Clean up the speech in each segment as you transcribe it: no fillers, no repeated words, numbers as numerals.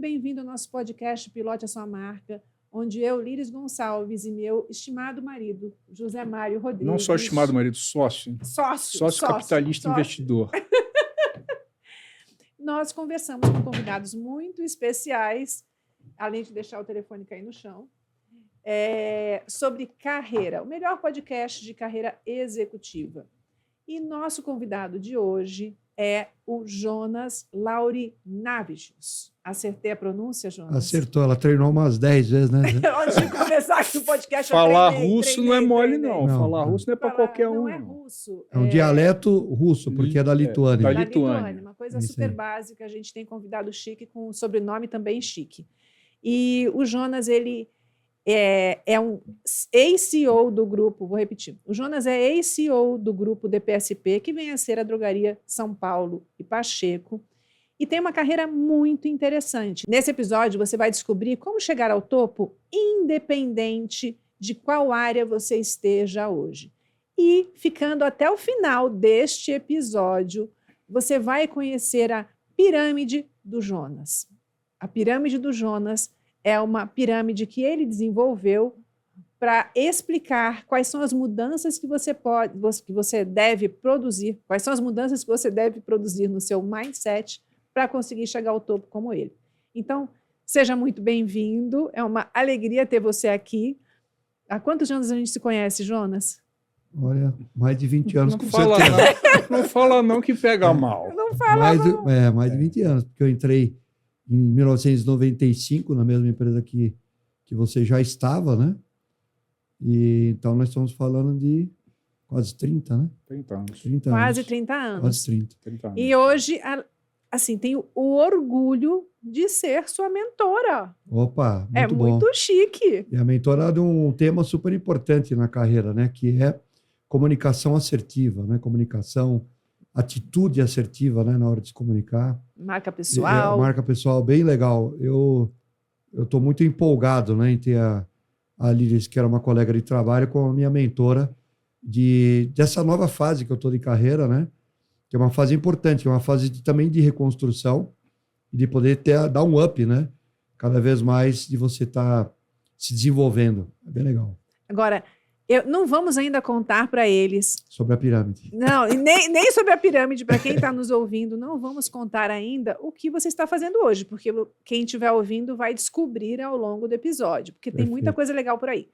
bem-vindo ao nosso podcast Pilote a Sua Marca, onde eu, Líris Gonçalves, e meu estimado marido, José Mário Rodrigues... Não só estimado marido, sócio. Sócio Capitalista investidor. Nós conversamos com convidados muito especiais, além de deixar o telefone cair no chão, sobre carreira, o melhor podcast de carreira executiva. E nosso convidado de hoje é o Jonas Laurinavicius. Acertei a pronúncia, Jonas? Acertou, ela treinou umas 10 vezes, né? Antes de começar aqui o podcast, falar russo não é mole, não. Falar russo não é para qualquer um. Não é russo. É um dialeto russo, porque é da Lituânia. Da Lituânia, uma coisa super básica. A gente tem convidado chique com um sobrenome também chique. E o Jonas, ele é um ex-CEO do grupo, vou repetir, o Jonas é ex-CEO do grupo DPSP, que vem a ser a Drogaria São Paulo e Pacheco, e tem uma carreira muito interessante. Nesse episódio, você vai descobrir como chegar ao topo, independente de qual área você esteja hoje. E, ficando até o final deste episódio, você vai conhecer a Pirâmide do Jonas. A Pirâmide do Jonas é uma pirâmide que ele desenvolveu para explicar quais são as mudanças que você deve produzir, quais são as mudanças que você deve produzir no seu mindset para conseguir chegar ao topo como ele. Então, seja muito bem-vindo, é uma alegria ter você aqui. Há quantos anos a gente se conhece, Jonas? Olha, mais de 20 anos, com fala certeza. Não fala não que pega mal. Não fala não. Mais de 20 anos, porque eu entrei em 1995, na mesma empresa que você já estava, né? E então nós estamos falando de quase 30, né? 30 anos. 30 quase anos. 30 anos. Quase 30 anos. E hoje, assim, tenho o orgulho de ser sua mentora. Opa, muito é bom. Muito chique. E a mentora de um tema super importante na carreira, né? Que é comunicação assertiva, né? Comunicação, atitude assertiva, né? Na hora de se comunicar. Marca pessoal. Marca pessoal, bem legal. Eu estou muito empolgado, né, em ter a Líris, que era uma colega de trabalho, como a minha mentora dessa nova fase que eu estou de carreira, né? Que é uma fase importante, é uma fase também de reconstrução e de poder dar um up, né? Cada vez mais de você estar se desenvolvendo. É bem legal. Agora, não vamos ainda contar para eles... Sobre a pirâmide. Não, nem sobre a pirâmide, para quem está nos ouvindo, não vamos contar ainda o que você está fazendo hoje, porque quem estiver ouvindo vai descobrir ao longo do episódio, porque tem muita coisa legal por aí.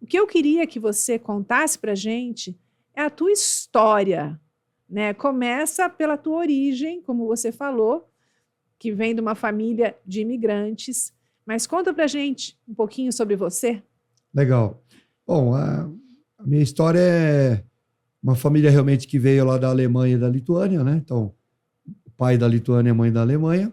O que eu queria que você contasse para a gente é a tua história, né? Começa pela tua origem, como você falou, que vem de uma família de imigrantes, mas conta para a gente um pouquinho sobre você. Legal. Bom, a minha história é uma família realmente que veio lá da Alemanha e da Lituânia, né? Então, o pai da Lituânia e a mãe da Alemanha,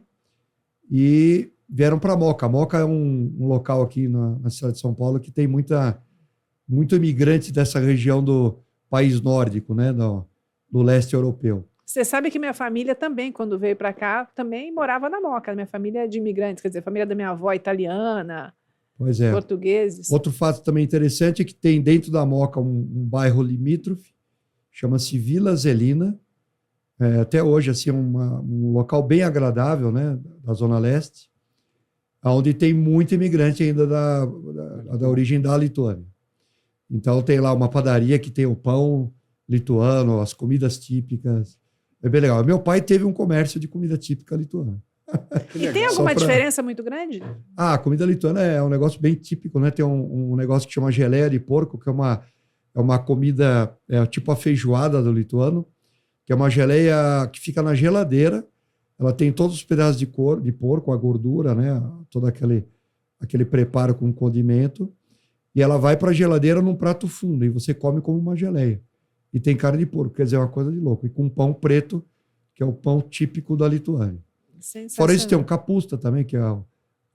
e vieram para Moca. Moca é um local aqui na cidade de São Paulo que tem muito imigrante dessa região do país nórdico, né? Do leste europeu. Você sabe que minha família também, quando veio para cá, também morava na Moca. Minha família é de imigrantes, quer dizer, a família da minha avó italiana... Pois é. Portugueses. Outro fato também interessante é que tem dentro da Moca um bairro limítrofe, chama-se Vila Zelina. Até hoje, assim, um local bem agradável, né, da Zona Leste, onde tem muito imigrante ainda da origem da Lituânia. Então, tem lá uma padaria que tem o pão lituano, as comidas típicas. É bem legal. Meu pai teve um comércio de comida típica lituana. E tem alguma diferença muito grande? A comida lituana é um negócio bem típico, né? Tem um negócio que chama geleia de porco, que é uma comida, tipo a feijoada do lituano, que é uma geleia que fica na geladeira. Ela tem todos os pedaços de porco, a gordura, né? Todo aquele preparo com condimento. E ela vai para a geladeira num prato fundo, e você come como uma geleia. E tem carne de porco, quer dizer, é uma coisa de louco. E com pão preto, que é o pão típico da Lituânia. Fora isso, tem um capusta também, que é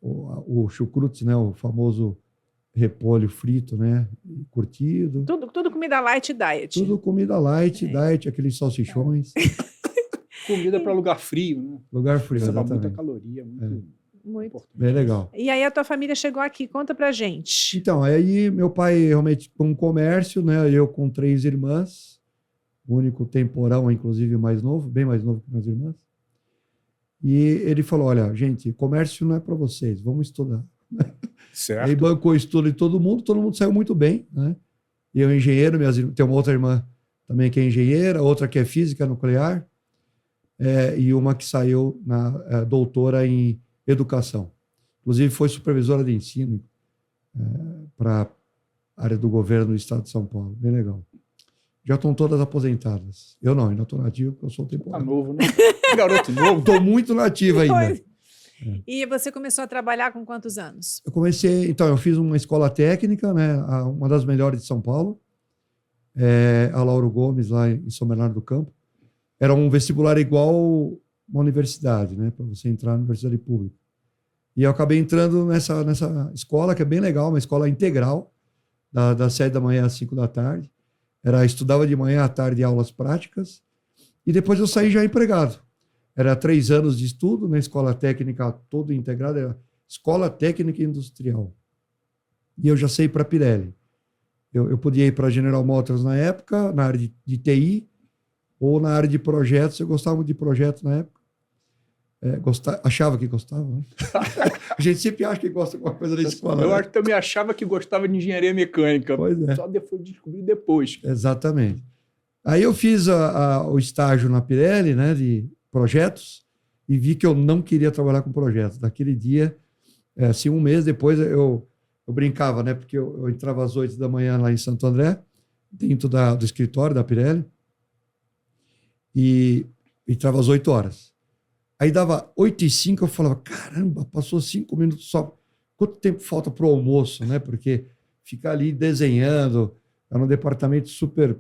o chucrute, né? O famoso repolho frito, né? Curtido. Tudo comida light diet. Tudo comida light, diet, aqueles salsichões. Comida para lugar frio, né? Lugar frio, exatamente. Muita caloria, muito. Bem legal. E aí a tua família chegou aqui, conta pra gente. Então, aí meu pai realmente com um comércio, né? Eu com 3 irmãs, o único temporão, inclusive mais novo, bem mais novo que minhas irmãs. E ele falou, olha, gente, comércio não é para vocês, vamos estudar. Certo. Aí bancou o estudo de todo mundo saiu muito bem, né? E eu engenheiro, tem uma outra irmã também que é engenheira, outra que é física nuclear, e uma que saiu doutora em educação. Inclusive foi supervisora de ensino para a área do governo do estado de São Paulo. Bem legal. Já estão todas aposentadas. Eu não, ainda estou nativo, porque eu sou temporário. Tá novo, né? Garoto novo. Estou muito nativo ainda. E você começou a trabalhar com quantos anos? Eu fiz uma escola técnica, né, uma das melhores de São Paulo, a Lauro Gomes, lá em São Bernardo do Campo. Era um vestibular igual uma universidade, né, para você entrar na universidade pública. E eu acabei entrando nessa escola, que é bem legal, uma escola integral, das 7 da manhã às 5 da tarde. Estudava de manhã à tarde aulas práticas, e depois eu saí já empregado. Era 3 anos de estudo na escola técnica toda integrada, era Escola Técnica Industrial. E eu já saí para a Pirelli. Eu podia ir para a General Motors na época, na área de TI, ou na área de projetos. Eu gostava muito de projetos na época. Achava que gostava, né? A gente sempre acha que gosta de alguma coisa da escola. Eu também achava que gostava de engenharia mecânica. Pois é. Só descobri depois. Exatamente. Aí eu fiz o estágio na Pirelli, né, de projetos, e vi que eu não queria trabalhar com projetos. Daquele dia, assim, um mês depois, eu brincava, né, porque eu entrava às 8 da manhã lá em Santo André, dentro do escritório da Pirelli, e entrava às 8 horas. Aí dava 8h05, eu falava, caramba, passou 5 minutos só. Quanto tempo falta para o almoço, né? Porque ficar ali desenhando, era um departamento super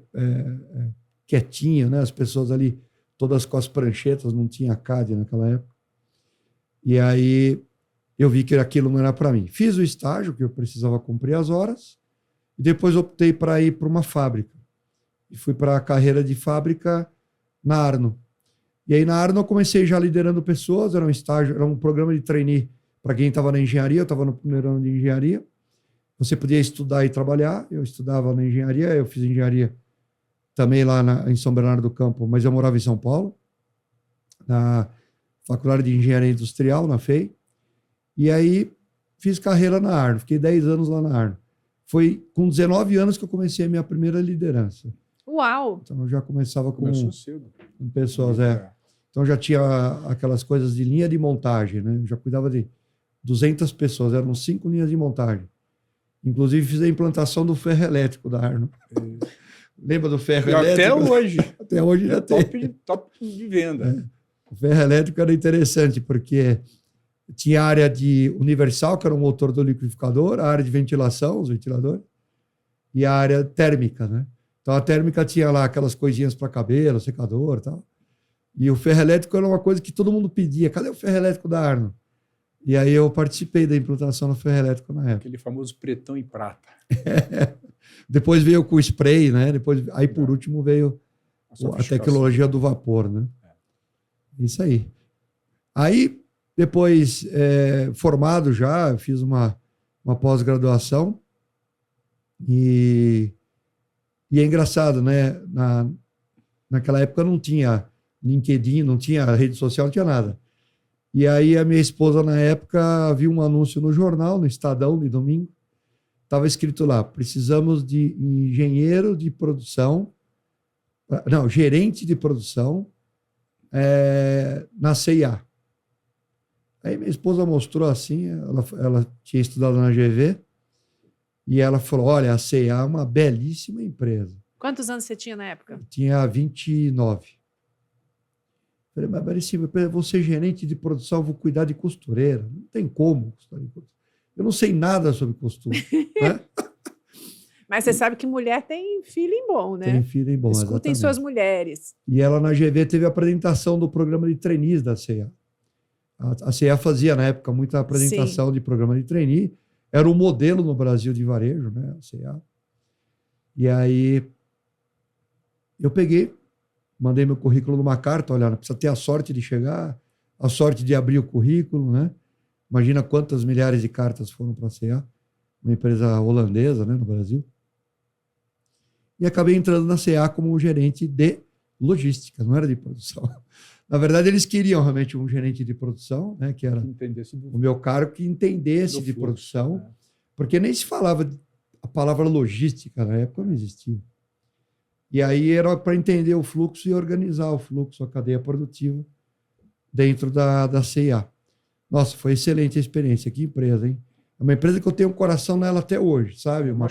quietinho, né? As pessoas ali, todas com as pranchetas, não tinha CAD naquela época. E aí eu vi que aquilo não era para mim. Fiz o estágio, que eu precisava cumprir as horas, e depois optei para ir para uma fábrica. E fui para a carreira de fábrica na Arno. E aí na Arno eu comecei já liderando pessoas, era um estágio, era um programa de trainee para quem estava na engenharia, eu estava no primeiro ano de engenharia. Você podia estudar e trabalhar, eu estudava na engenharia, eu fiz engenharia também lá em São Bernardo do Campo, mas eu morava em São Paulo, na Faculdade de Engenharia Industrial, na FEI. E aí fiz carreira na Arno, fiquei 10 anos lá na Arno. Foi com 19 anos que eu comecei a minha primeira liderança. Uau! Então eu já começava com pessoas, Então já tinha aquelas coisas de linha de montagem, né? Eu já cuidava de 200 pessoas, eram 5 linhas de montagem. Inclusive fiz a implantação do ferro elétrico da Arno. Lembra do ferro elétrico? Até hoje. Até hoje já tem. Top de venda. O ferro elétrico era interessante, porque tinha a área de universal, que era o motor do liquidificador, a área de ventilação, os ventiladores, e a área térmica, né? Então a térmica tinha lá aquelas coisinhas para cabelo, secador e tal. E o ferro elétrico era uma coisa que todo mundo pedia. Cadê o ferro elétrico da Arno? E aí eu participei da implantação do ferro elétrico na época. Aquele famoso pretão e prata. Depois veio com o spray, né? Aí por último veio a tecnologia do vapor, né? Isso aí. Aí, depois, formado já, eu fiz uma pós-graduação e é engraçado, né? Naquela época não tinha LinkedIn, não tinha rede social, não tinha nada. E aí a minha esposa, na época, viu um anúncio no jornal, no Estadão, de domingo. Estava escrito lá, precisamos de engenheiro de produção, não, gerente de produção na CIA. Aí minha esposa mostrou assim, ela tinha estudado na GV, e ela falou, olha, a CIA é uma belíssima empresa. Quantos anos você tinha na época? Eu tinha 29. Falei, mas Maricima, eu vou ser gerente de produção, vou cuidar de costureira. Não tem como costura de costureira. Eu não sei nada sobre costura. Né? Mas você sabe que mulher tem feeling bom, né? Tem feeling bom, escutem exatamente. suas mulheres. E ela na GV teve a apresentação do programa de trainees da CIA. A CIA fazia, na época, muita apresentação de programa de trainee. Era um modelo no Brasil de varejo, né? A CIA. E aí eu peguei, mandei meu currículo numa carta, olha, precisa ter a sorte de chegar, a sorte de abrir o currículo, né? Imagina quantas milhares de cartas foram para a CA, uma empresa holandesa, né, no Brasil. E acabei entrando na CA como gerente de logística, não era de produção. Na verdade, eles queriam realmente um gerente de produção, né, que era o meu cargo, que entendesse de produção, porque nem se falava a palavra logística na época, não existia. E aí era para entender o fluxo e organizar o fluxo, a cadeia produtiva dentro da C&A. Nossa, foi excelente a experiência. Que empresa, hein? É uma empresa que eu tenho um coração nela até hoje, sabe? Uma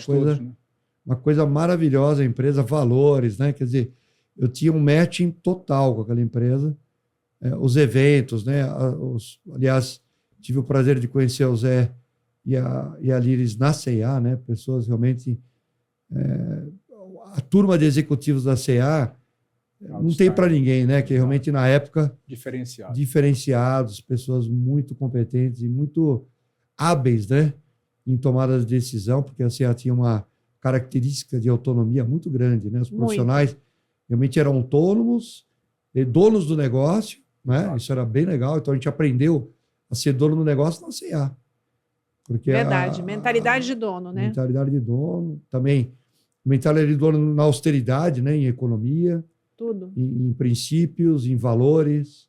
coisa maravilhosa, a empresa, valores, né? Quer dizer, eu tinha um matching total com aquela empresa. Os eventos, né? Aliás, tive o prazer de conhecer o Zé e a Liris na C&A, né? Pessoas realmente... a turma de executivos da C&A não tem para ninguém, né? Que realmente, na época... Diferenciados, pessoas muito competentes e muito hábeis, né? Em tomada de decisão, porque a C&A tinha uma característica de autonomia muito grande, né? Os profissionais realmente eram autônomos, donos do negócio, né? Isso era bem legal. Então, a gente aprendeu a ser dono do negócio na C&A. Porque verdade, mentalidade de dono, né? Mentalidade de dono. Também, mentalidade de dono na austeridade, né? Em economia. Tudo. Em princípios, em valores.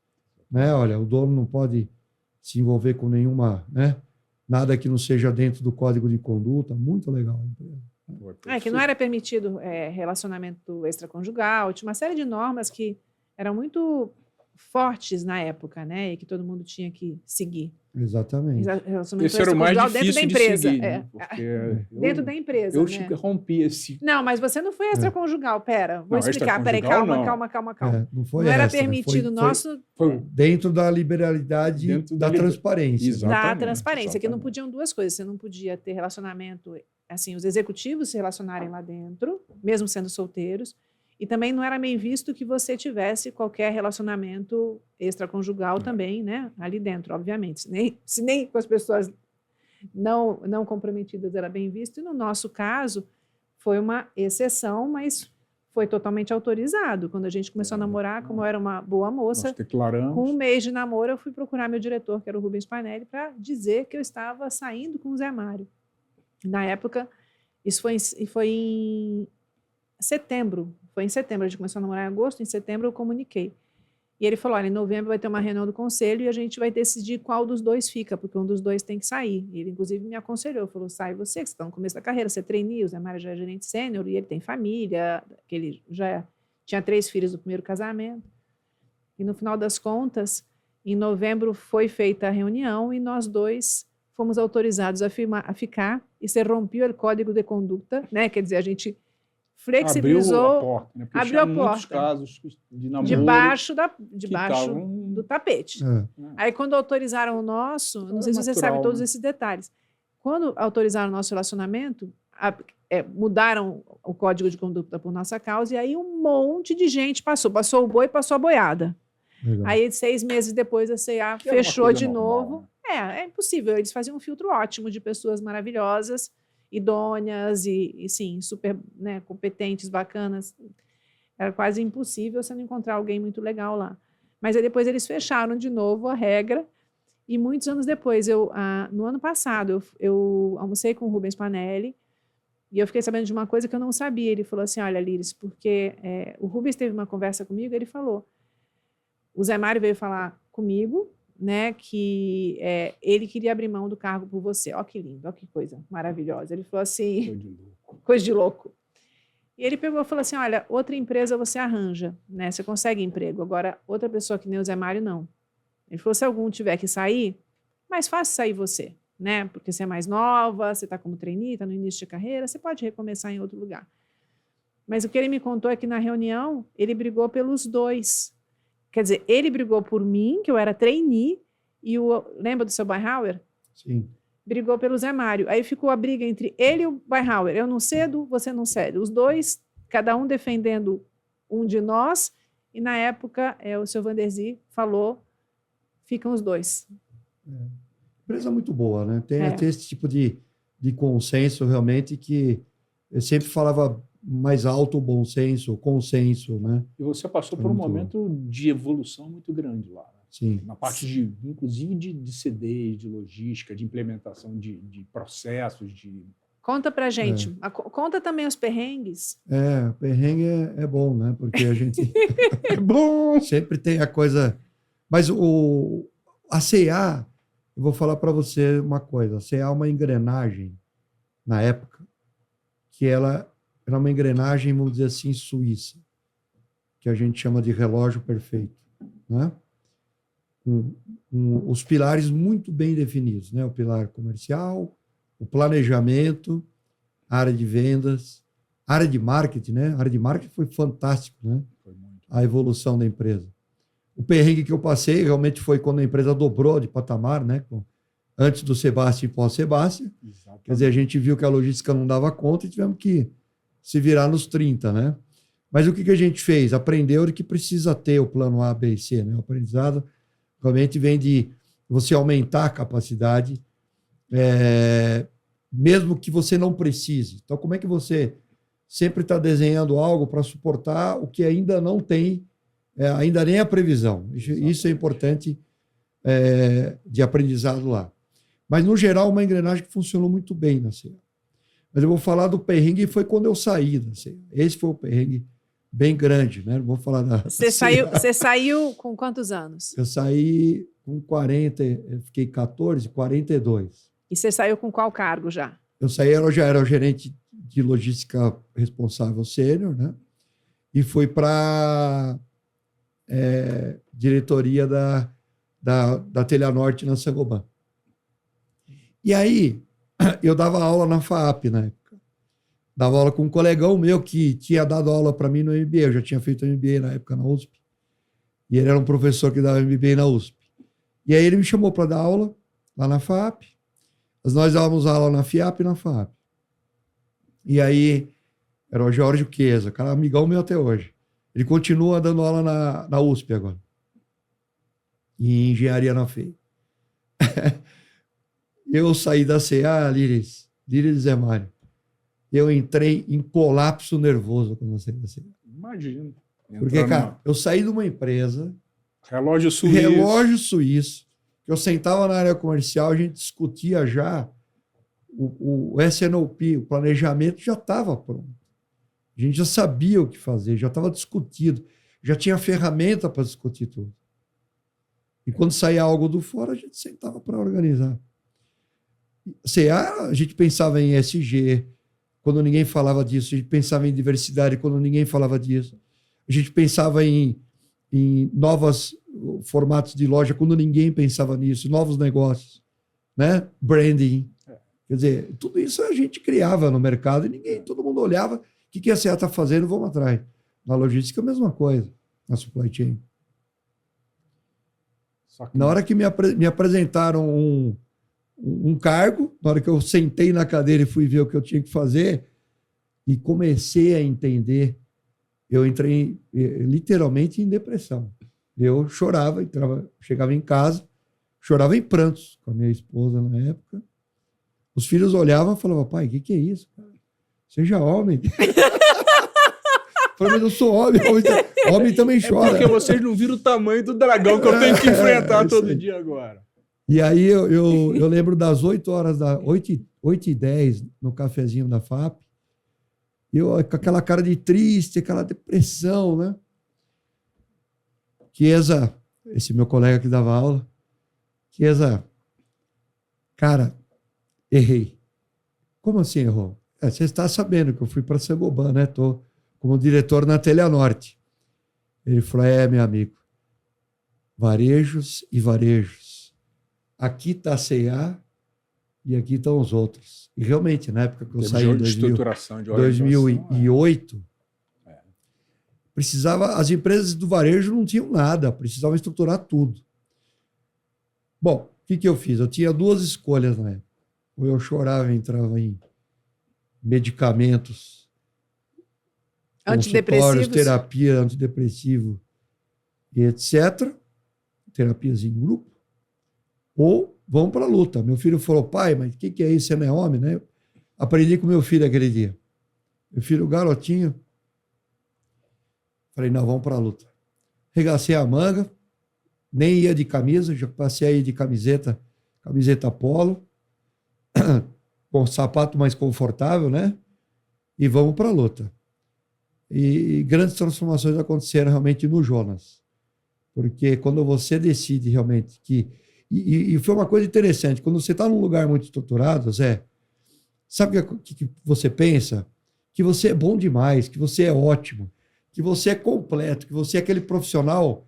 Né? Olha, o dono não pode se envolver com nenhuma... né? Nada que não seja dentro do código de conduta. Muito legal a empresa. Que não era permitido relacionamento extraconjugal, tinha uma série de normas que eram muito fortes na época, né? E que todo mundo tinha que seguir. Exatamente. Esse era o mais difícil dentro da empresa. De seguir, né? Dentro da empresa, eu né? rompi esse... Não, mas você não foi extraconjugal, pera. Vou explicar, peraí, calma. Não era permitido, nosso... Foi dentro da liberalidade da transparência. Exatamente, da transparência, que não podiam duas coisas. Você não podia ter relacionamento, assim, os executivos se relacionarem lá dentro, mesmo sendo solteiros, e também não era bem visto que você tivesse qualquer relacionamento extraconjugal também, né? Ali dentro, obviamente. Se nem com as pessoas não comprometidas era bem visto. E no nosso caso, foi uma exceção, mas foi totalmente autorizado. Quando a gente começou a namorar, como eu era uma boa moça, com 1 mês de namoro, eu fui procurar meu diretor, que era o Rubens Spinelli, para dizer que eu estava saindo com o Zé Mário. Na época, isso foi em setembro. Foi em setembro, a gente começou a namorar em agosto, em setembro eu comuniquei. E ele falou, olha, em novembro vai ter uma reunião do conselho e a gente vai decidir qual dos dois fica, porque um dos dois tem que sair. E ele, inclusive, me aconselhou, falou, sai você, que você está no começo da carreira, você é trainee, o Zé Mário já é gerente sênior, e ele tem família, que ele já tinha 3 filhos do primeiro casamento. E no final das contas, em novembro foi feita a reunião e nós dois fomos autorizados a ficar e se rompeu o código de conduta, né? Quer dizer, a gente flexibilizou, abriu a porta, né? Abriu a porta. Muitos casos de namoro debaixo do tapete. É. Aí, quando autorizaram o nosso, não sei se você sabe todos esses detalhes, quando autorizaram o nosso relacionamento, mudaram o código de conduta por nossa causa, e aí um monte de gente passou o boi, passou a boiada. Legal. Aí, 6 meses depois, a C&A fechou de novo. É impossível, eles faziam um filtro ótimo de pessoas maravilhosas, idôneas e sim, super, né, competentes, bacanas. Era quase impossível você não encontrar alguém muito legal lá. Mas aí depois eles fecharam de novo a regra e muitos anos depois, no ano passado, eu almocei com o Rubens Spinelli e eu fiquei sabendo de uma coisa que eu não sabia. Ele falou assim, olha, Liris, porque o Rubens teve uma conversa comigo e ele falou, o Zé Mário veio falar comigo, né, que ele queria abrir mão do cargo por você. Ó que lindo, ó que coisa maravilhosa. Ele falou assim, coisa de louco. E ele pegou e falou assim, olha, outra empresa você arranja, né, você consegue emprego, agora outra pessoa que nem o Zé Mário, não. Ele falou, se algum tiver que sair, mais fácil sair você, né, porque você é mais nova, você está como trainee, está no início de carreira, você pode recomeçar em outro lugar. Mas o que ele me contou é que na reunião ele brigou pelos dois. Quer dizer, ele brigou por mim, que eu era trainee, e lembra do seu Beihauer? Sim. Brigou pelo Zé Mário. Aí ficou a briga entre ele e o Beihauer. Eu não cedo, você não cede. Os dois, cada um defendendo um de nós, e na época o seu Vanderzee falou, ficam os dois. Empresa muito boa, né? Tem esse tipo de consenso realmente que eu sempre falava mais alto o bom senso, o consenso, né? E você passou por um momento de evolução muito grande lá. Né? Sim. Na parte, inclusive, de CD, de logística, de implementação de processos, de Conta pra gente. Conta também os perrengues. Perrengue é bom, né? Porque a gente é bom. Sempre tem a coisa... Mas a C&A, eu vou falar para você uma coisa. A C&A é uma engrenagem, na época, que ela era uma engrenagem, vamos dizer assim, suíça, que a gente chama de relógio perfeito, né? Os pilares muito bem definidos, né? O pilar comercial, o planejamento, a área de vendas, a área de marketing, né? A área de marketing foi fantástico, né? Foi muito. A evolução da empresa. O perrengue que eu passei realmente foi quando a empresa dobrou de patamar, né? Antes do Sebastião e pós-Sebastião. Quer dizer, a gente viu que a logística não dava conta e tivemos que se virar nos 30, né? Mas o que a gente fez? Aprendeu de que precisa ter o plano A, B e C, né? O aprendizado realmente vem de você aumentar a capacidade, mesmo que você não precise. Então, como é que você sempre está desenhando algo para suportar o que ainda não tem, ainda nem a previsão? Isso é importante de aprendizado lá. Mas, no geral, uma engrenagem que funcionou muito bem na C&A. Mas eu vou falar do perrengue, foi quando eu saí da C&A. Esse foi o perrengue bem grande, né? Não vou falar da Você saiu com quantos anos? Eu saí com 40, eu fiquei 14, 42. E você saiu com qual cargo já? Eu saí, eu já era o gerente de logística responsável sênior, né? E fui para diretoria da Telhanorte na Saint-Gobain. E aí, eu dava aula na FAAP na época. Dava aula com um colegão meu que tinha dado aula para mim no MBA. Eu já tinha feito MBA na época na USP. E ele era um professor que dava MBA na USP. E aí ele me chamou para dar aula lá na FAAP. Nós dávamos aula na FIAP e na FAAP. E aí, era o Jorge Chiesa, cara, amigão meu até hoje. Ele continua dando aula na USP agora. Em engenharia na FEI. Eu saí da C&A, Líris Zé Mário. Eu entrei em colapso nervoso quando eu saí da C&A. Imagino. Porque, cara, eu saí de uma empresa... Relógio suíço. Que eu sentava na área comercial, a gente discutia já o SNOP, o planejamento já estava pronto. A gente já sabia o que fazer, já estava discutido. Já tinha ferramenta para discutir tudo. E quando saía algo do fora, a gente sentava para organizar. A gente pensava em ESG, quando ninguém falava disso. A gente pensava em diversidade, quando ninguém falava disso. A gente pensava em novos formatos de loja, quando ninguém pensava nisso. Novos negócios, né? Branding. Quer dizer, tudo isso a gente criava no mercado e todo mundo olhava. O que a C&A está fazendo? Vamos atrás. Na logística, a mesma coisa. Na supply chain. Na hora que me apresentaram um cargo, na hora que eu sentei na cadeira e fui ver o que eu tinha que fazer e comecei a entender, eu entrei literalmente em depressão. Eu chorava, chegava em casa, chorava em prantos com a minha esposa na época. Os filhos olhavam e falavam, pai, o que é isso? Cara? Seja homem. Eu falei, mas eu sou homem, homem também chora. Porque vocês não viram o tamanho do dragão que eu tenho que enfrentar todo dia agora. E aí eu lembro das 8h10 no cafezinho da FAP, eu com aquela cara de triste, aquela depressão, né? Chiesa, esse meu colega que dava aula, Chiesa, cara, errei. Como assim errou? Você está sabendo que eu fui para Saint-Gobain, né? Estou como diretor na Telhanorte. Ele falou, meu amigo, varejos e varejos. Aqui está a C&A e aqui estão os outros. E realmente, na época que eu saí em 2008, as empresas do varejo não tinham nada, precisavam estruturar tudo. Bom, o que eu fiz? Eu tinha duas escolhas na época. Ou eu chorava e entrava em medicamentos, antidepressivos, terapia, antidepressivo e etc. Terapias em grupo. Ou vamos para a luta. Meu filho falou, pai, mas o que é isso? Você não é homem, né? Aprendi com meu filho aquele dia. Meu filho, garotinho. Falei, não, vamos para a luta. Regacei a manga, nem ia de camisa, já passei aí de camiseta polo. com o sapato mais confortável, né? E vamos para a luta. E grandes transformações aconteceram realmente no Jonas. Porque quando você decide realmente que... E foi uma coisa interessante. Quando você está num lugar muito estruturado, Zé, sabe o que você pensa? Que você é bom demais, que você é ótimo, que você é completo, que você é aquele profissional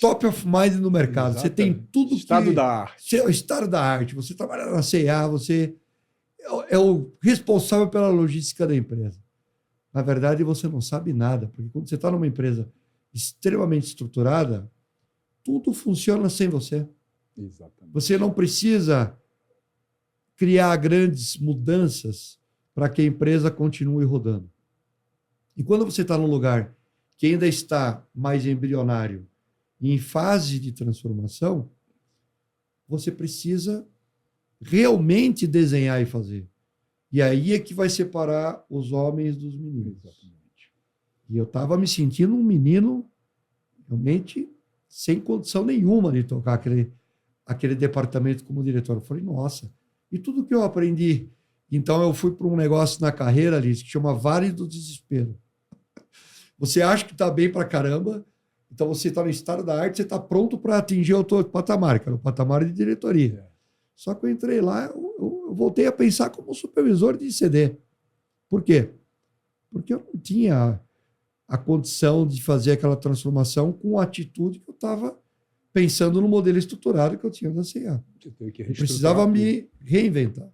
top of mind no mercado. Exatamente. Você tem tudo estado da arte. O estado da arte. Você trabalha na C&A, você é o responsável pela logística da empresa. Na verdade, você não sabe nada, porque quando você está numa empresa extremamente estruturada, tudo funciona sem você. Exatamente. Você não precisa criar grandes mudanças para que a empresa continue rodando. E quando você está num lugar que ainda está mais embrionário, em fase de transformação, você precisa realmente desenhar e fazer. E aí é que vai separar os homens dos meninos. Exatamente. E eu estava me sentindo um menino realmente sem condição nenhuma de tocar aquele departamento como diretor. Eu falei, nossa, e tudo que eu aprendi? Então eu fui para um negócio na carreira, Alice, que chama Vale do Desespero. Você acha que está bem para caramba, então você está no estado da arte, você está pronto para atingir outro patamar, que era o patamar de diretoria. Só que eu entrei lá, eu voltei a pensar como supervisor de CD. Por quê? Porque eu não tinha a condição de fazer aquela transformação com a atitude que eu estava pensando no modelo estruturado que eu tinha da C&A. Eu precisava me reinventar.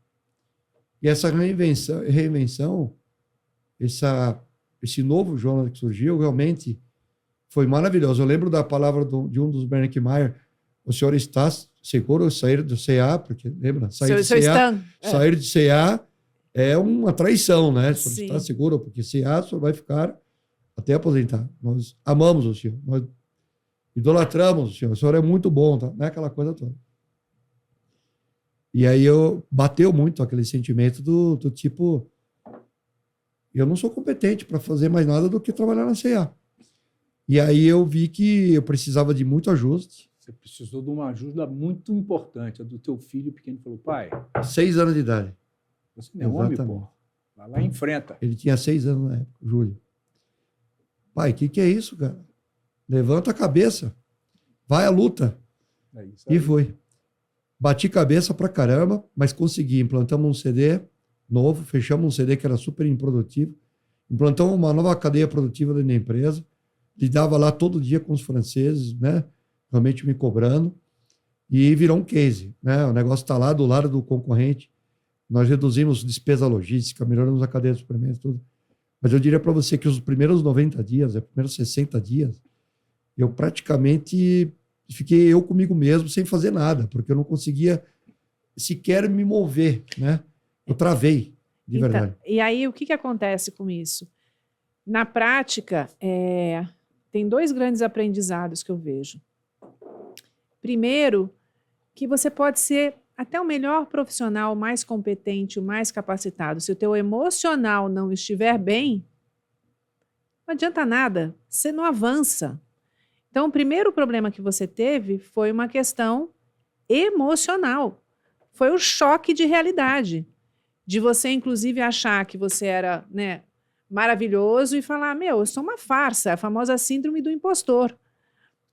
E essa reinvenção, esse novo Jonas que surgiu, realmente foi maravilhoso. Eu lembro da palavra de um dos Bernanke Meyer, o senhor está seguro de sair do C&A, porque, lembra? Sair de C&A é uma traição, né? O senhor está seguro, porque C&A o senhor vai ficar até aposentar. Nós amamos o senhor, nós idolatramos o senhor é muito bom, tá? Não é aquela coisa toda. E aí bateu muito aquele sentimento do tipo, eu não sou competente para fazer mais nada do que trabalhar na C&A. E aí eu vi que eu precisava de muito ajuste. Você precisou de uma ajuda muito importante, a do teu filho pequeno. Falou, pai... 6 anos de idade. Você não é homem, pô. Vai lá e enfrenta. Ele tinha 6 anos na época, Júlio. Pai, o que é isso, cara? Levanta a cabeça. Vai à luta. É isso aí. E foi. Bati cabeça pra caramba, mas consegui. Implantamos um CD novo, fechamos um CD que era super improdutivo, implantamos uma nova cadeia produtiva dentro da empresa, lidava lá todo dia com os franceses, né? Realmente me cobrando, e virou um case, né? O negócio está lá do lado do concorrente, nós reduzimos despesa logística, melhoramos a cadeia de suprimentos, tudo. Mas eu diria para você que os primeiros 90 dias, os primeiros 60 dias, eu praticamente fiquei eu comigo mesmo sem fazer nada, porque eu não conseguia sequer me mover, né? Eu travei, de verdade. E aí, o que acontece com isso? Na prática, tem 2 grandes aprendizados que eu vejo. Primeiro, que você pode ser até o melhor profissional, o mais competente, o mais capacitado. Se o teu emocional não estiver bem, não adianta nada, você não avança. Então, o primeiro problema que você teve foi uma questão emocional. Foi o choque de realidade. De você, inclusive, achar que você era, né, maravilhoso e falar, eu sou uma farsa, a famosa síndrome do impostor.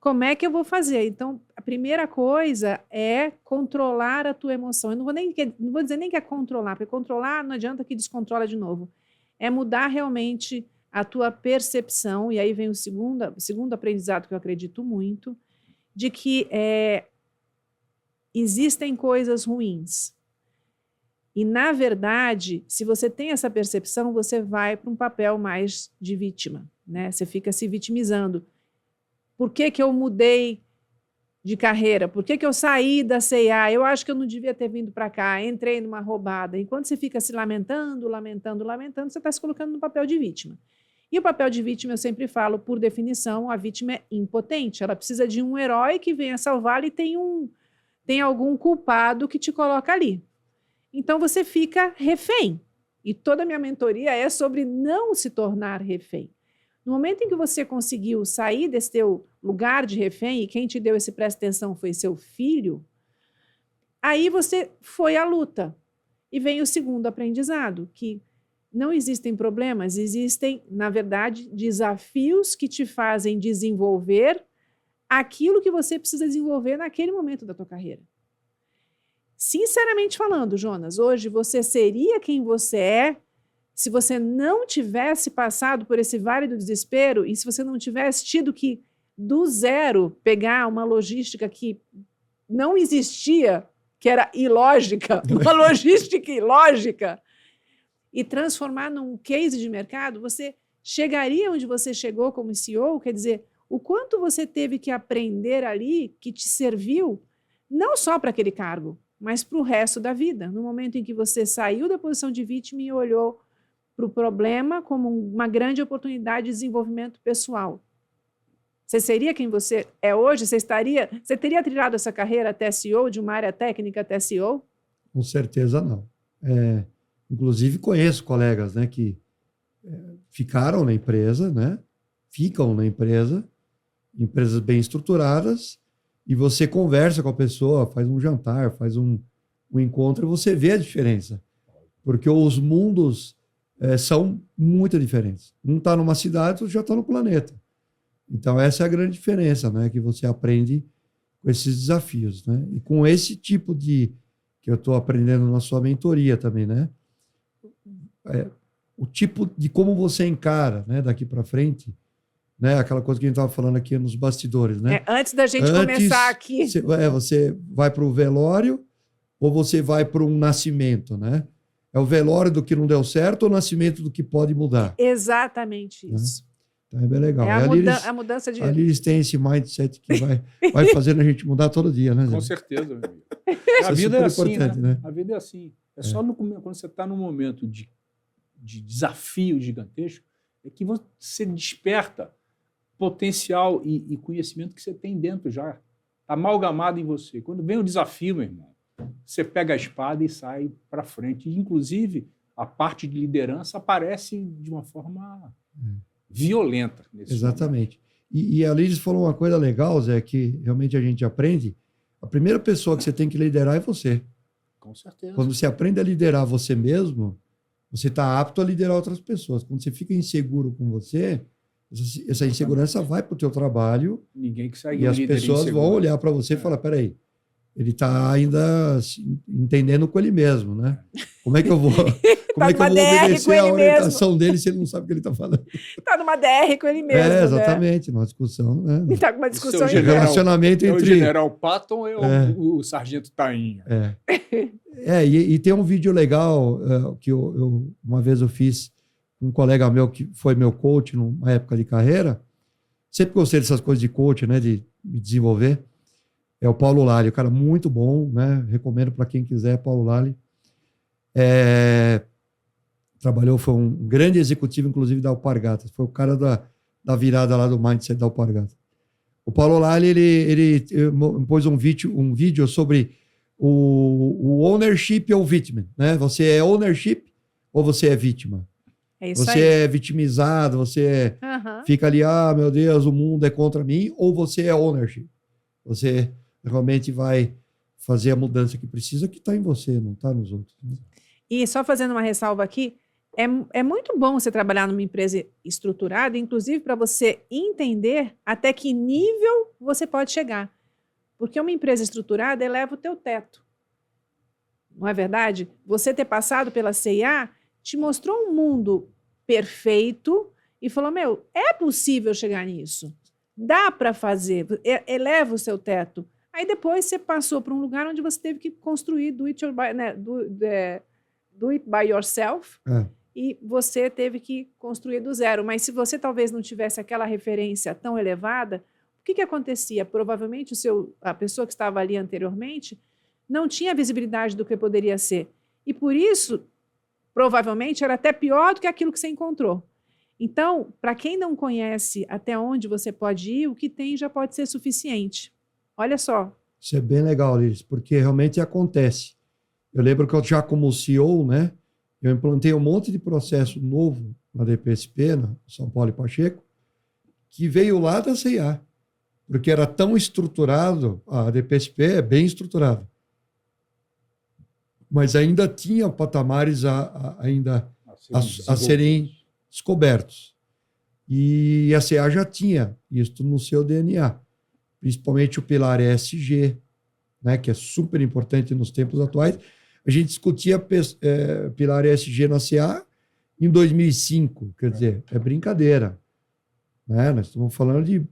Como é que eu vou fazer? Então, a primeira coisa é controlar a tua emoção. Eu não vou dizer nem que é controlar, porque controlar não adianta que descontrola de novo. É mudar realmente a tua percepção, e aí vem o segundo aprendizado que eu acredito muito, de que existem coisas ruins. E, na verdade, se você tem essa percepção, você vai para um papel mais de vítima, né? Você fica se vitimizando. Por que eu mudei de carreira? Por que eu saí da C&A? Eu acho que eu não devia ter vindo para cá, entrei numa roubada. Enquanto você fica se lamentando, você está se colocando no papel de vítima. E o papel de vítima, eu sempre falo, por definição, a vítima é impotente. Ela precisa de um herói que venha salvá-la e tem algum culpado que te coloca ali. Então, você fica refém. E toda a minha mentoria é sobre não se tornar refém. No momento em que você conseguiu sair desse teu lugar de refém, e quem te deu esse presta atenção foi seu filho, aí você foi à luta. E vem o segundo aprendizado, que não existem problemas, existem, na verdade, desafios que te fazem desenvolver aquilo que você precisa desenvolver naquele momento da tua carreira. Sinceramente falando, Jonas, hoje você seria quem você é se você não tivesse passado por esse vale do desespero e se você não tivesse tido que, do zero, pegar uma logística que não existia, que era ilógica, uma logística ilógica, e transformar num case de mercado, você chegaria onde você chegou como CEO, quer dizer, o quanto você teve que aprender ali que te serviu, não só para aquele cargo, mas para o resto da vida. No momento em que você saiu da posição de vítima e olhou para o problema como uma grande oportunidade de desenvolvimento pessoal. Você seria quem você é hoje? Você teria trilhado essa carreira até CEO, de uma área técnica até CEO? Com certeza não. Inclusive conheço colegas, né, que ficaram na empresa, né, ficam na empresa, empresas bem estruturadas, e você conversa com a pessoa, faz um jantar, faz um encontro, e você vê a diferença. Porque os mundos são muito diferentes. Um está numa cidade, outro já está no planeta. Então, essa é a grande diferença, né? Que você aprende com esses desafios, né? E com esse tipo que eu estou aprendendo na sua mentoria também, né? O tipo de como você encara, né? Daqui para frente, né? Aquela coisa que a gente estava falando aqui nos bastidores, né? Antes da gente começar aqui. Você vai para o velório ou você vai para um nascimento, né? É o velório do que não deu certo ou o nascimento do que pode mudar? Exatamente isso. Então é bem legal. A mudança de... A Liris tem esse mindset que vai fazendo a gente mudar todo dia, né? Com certeza, meu amigo. A vida é assim, né? A vida é assim. Só quando você está num momento de desafio gigantesco é que você desperta potencial e conhecimento que você tem dentro já. Está amalgamado em você. Quando vem o desafio, meu irmão, você pega a espada e sai para frente. Inclusive, a parte de liderança aparece de uma forma violenta. Exatamente. E a Liris falou uma coisa legal, Zé, que realmente a gente aprende. A primeira pessoa que você tem que liderar é você. Com certeza. Quando você aprende a liderar você mesmo, você está apto a liderar outras pessoas. Quando você fica inseguro com você, essa insegurança vai para o teu trabalho. Ninguém que segue e as pessoas vão olhar para você e falar, peraí, ele está ainda entendendo com ele mesmo, né? Como é que eu vou obedecer a orientação dele se ele não sabe o que ele está falando? Está numa DR com ele mesmo, exatamente, numa discussão. Né? Está com uma discussão de relacionamento entre... É o general Patton ou o sargento Tainha? E tem um vídeo legal que eu uma vez eu fiz com um colega meu que foi meu coach numa época de carreira. Sempre gostei dessas coisas de coach, né? De me desenvolver. É o Paulo Lali, um cara muito bom, né? Recomendo para quem quiser, Paulo Lali. Foi um grande executivo, inclusive, da Alpargatas. Foi o cara da virada lá do mindset da Alpargatas. O Paulo Lali, ele pôs um vídeo sobre o ownership ou vítima, né? Você é ownership ou você é vítima? É isso você é vitimizado, você fica ali, meu Deus, o mundo é contra mim, ou você é ownership? Você realmente vai fazer a mudança que precisa, que está em você, não está nos outros. Né? E só fazendo uma ressalva aqui, é muito bom você trabalhar numa empresa estruturada, inclusive para você entender até que nível você pode chegar. Porque uma empresa estruturada eleva o teu teto. Não é verdade? Você ter passado pela CIA te mostrou um mundo perfeito e falou, é possível chegar nisso. Dá para fazer, eleva o seu teto. Aí depois você passou para um lugar onde você teve que construir do it by yourself e você teve que construir do zero. Mas se você talvez não tivesse aquela referência tão elevada, o que acontecia? Provavelmente a pessoa que estava ali anteriormente não tinha visibilidade do que poderia ser. E por isso, provavelmente, era até pior do que aquilo que você encontrou. Então, para quem não conhece até onde você pode ir, o que tem já pode ser suficiente. Olha só. Isso é bem legal, Liris, porque realmente acontece. Eu lembro que eu já como CEO, né, eu implantei um monte de processo novo na DPSP, na São Paulo e Pacheco, que veio lá da CIA, porque era tão estruturado, a DPSP é bem estruturada. mas ainda tinha patamares a serem descobertos. E a CA já tinha isso no seu DNA, principalmente o pilar ESG, né, que é super importante nos tempos atuais. A gente discutia pilar ESG na CA em 2005, quer dizer, é brincadeira. Né? Nós estamos falando de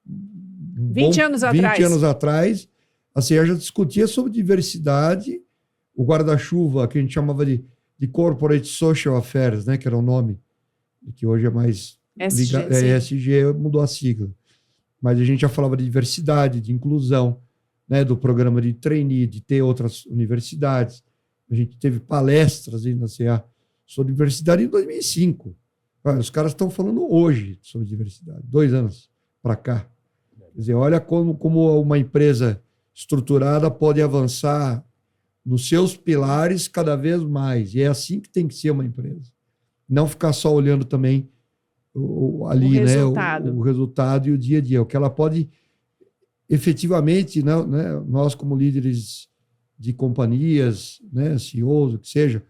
20 anos atrás, a CA já discutia sobre diversidade, o guarda-chuva, que a gente chamava de Corporate Social Affairs, né, que era o nome, que hoje é mais ESG, mudou a sigla. Mas a gente já falava de diversidade, de inclusão, né, do programa de trainee, de ter outras universidades. A gente teve palestras aí na CA sobre diversidade em 2005. Os caras estão falando hoje sobre diversidade, 2 anos para cá. Quer dizer, olha como uma empresa estruturada pode avançar nos seus pilares cada vez mais. E é assim que tem que ser uma empresa. Não ficar só olhando também o resultado e o dia a dia. O que ela pode efetivamente, né, nós como líderes de companhias, né, CEOs, o que seja,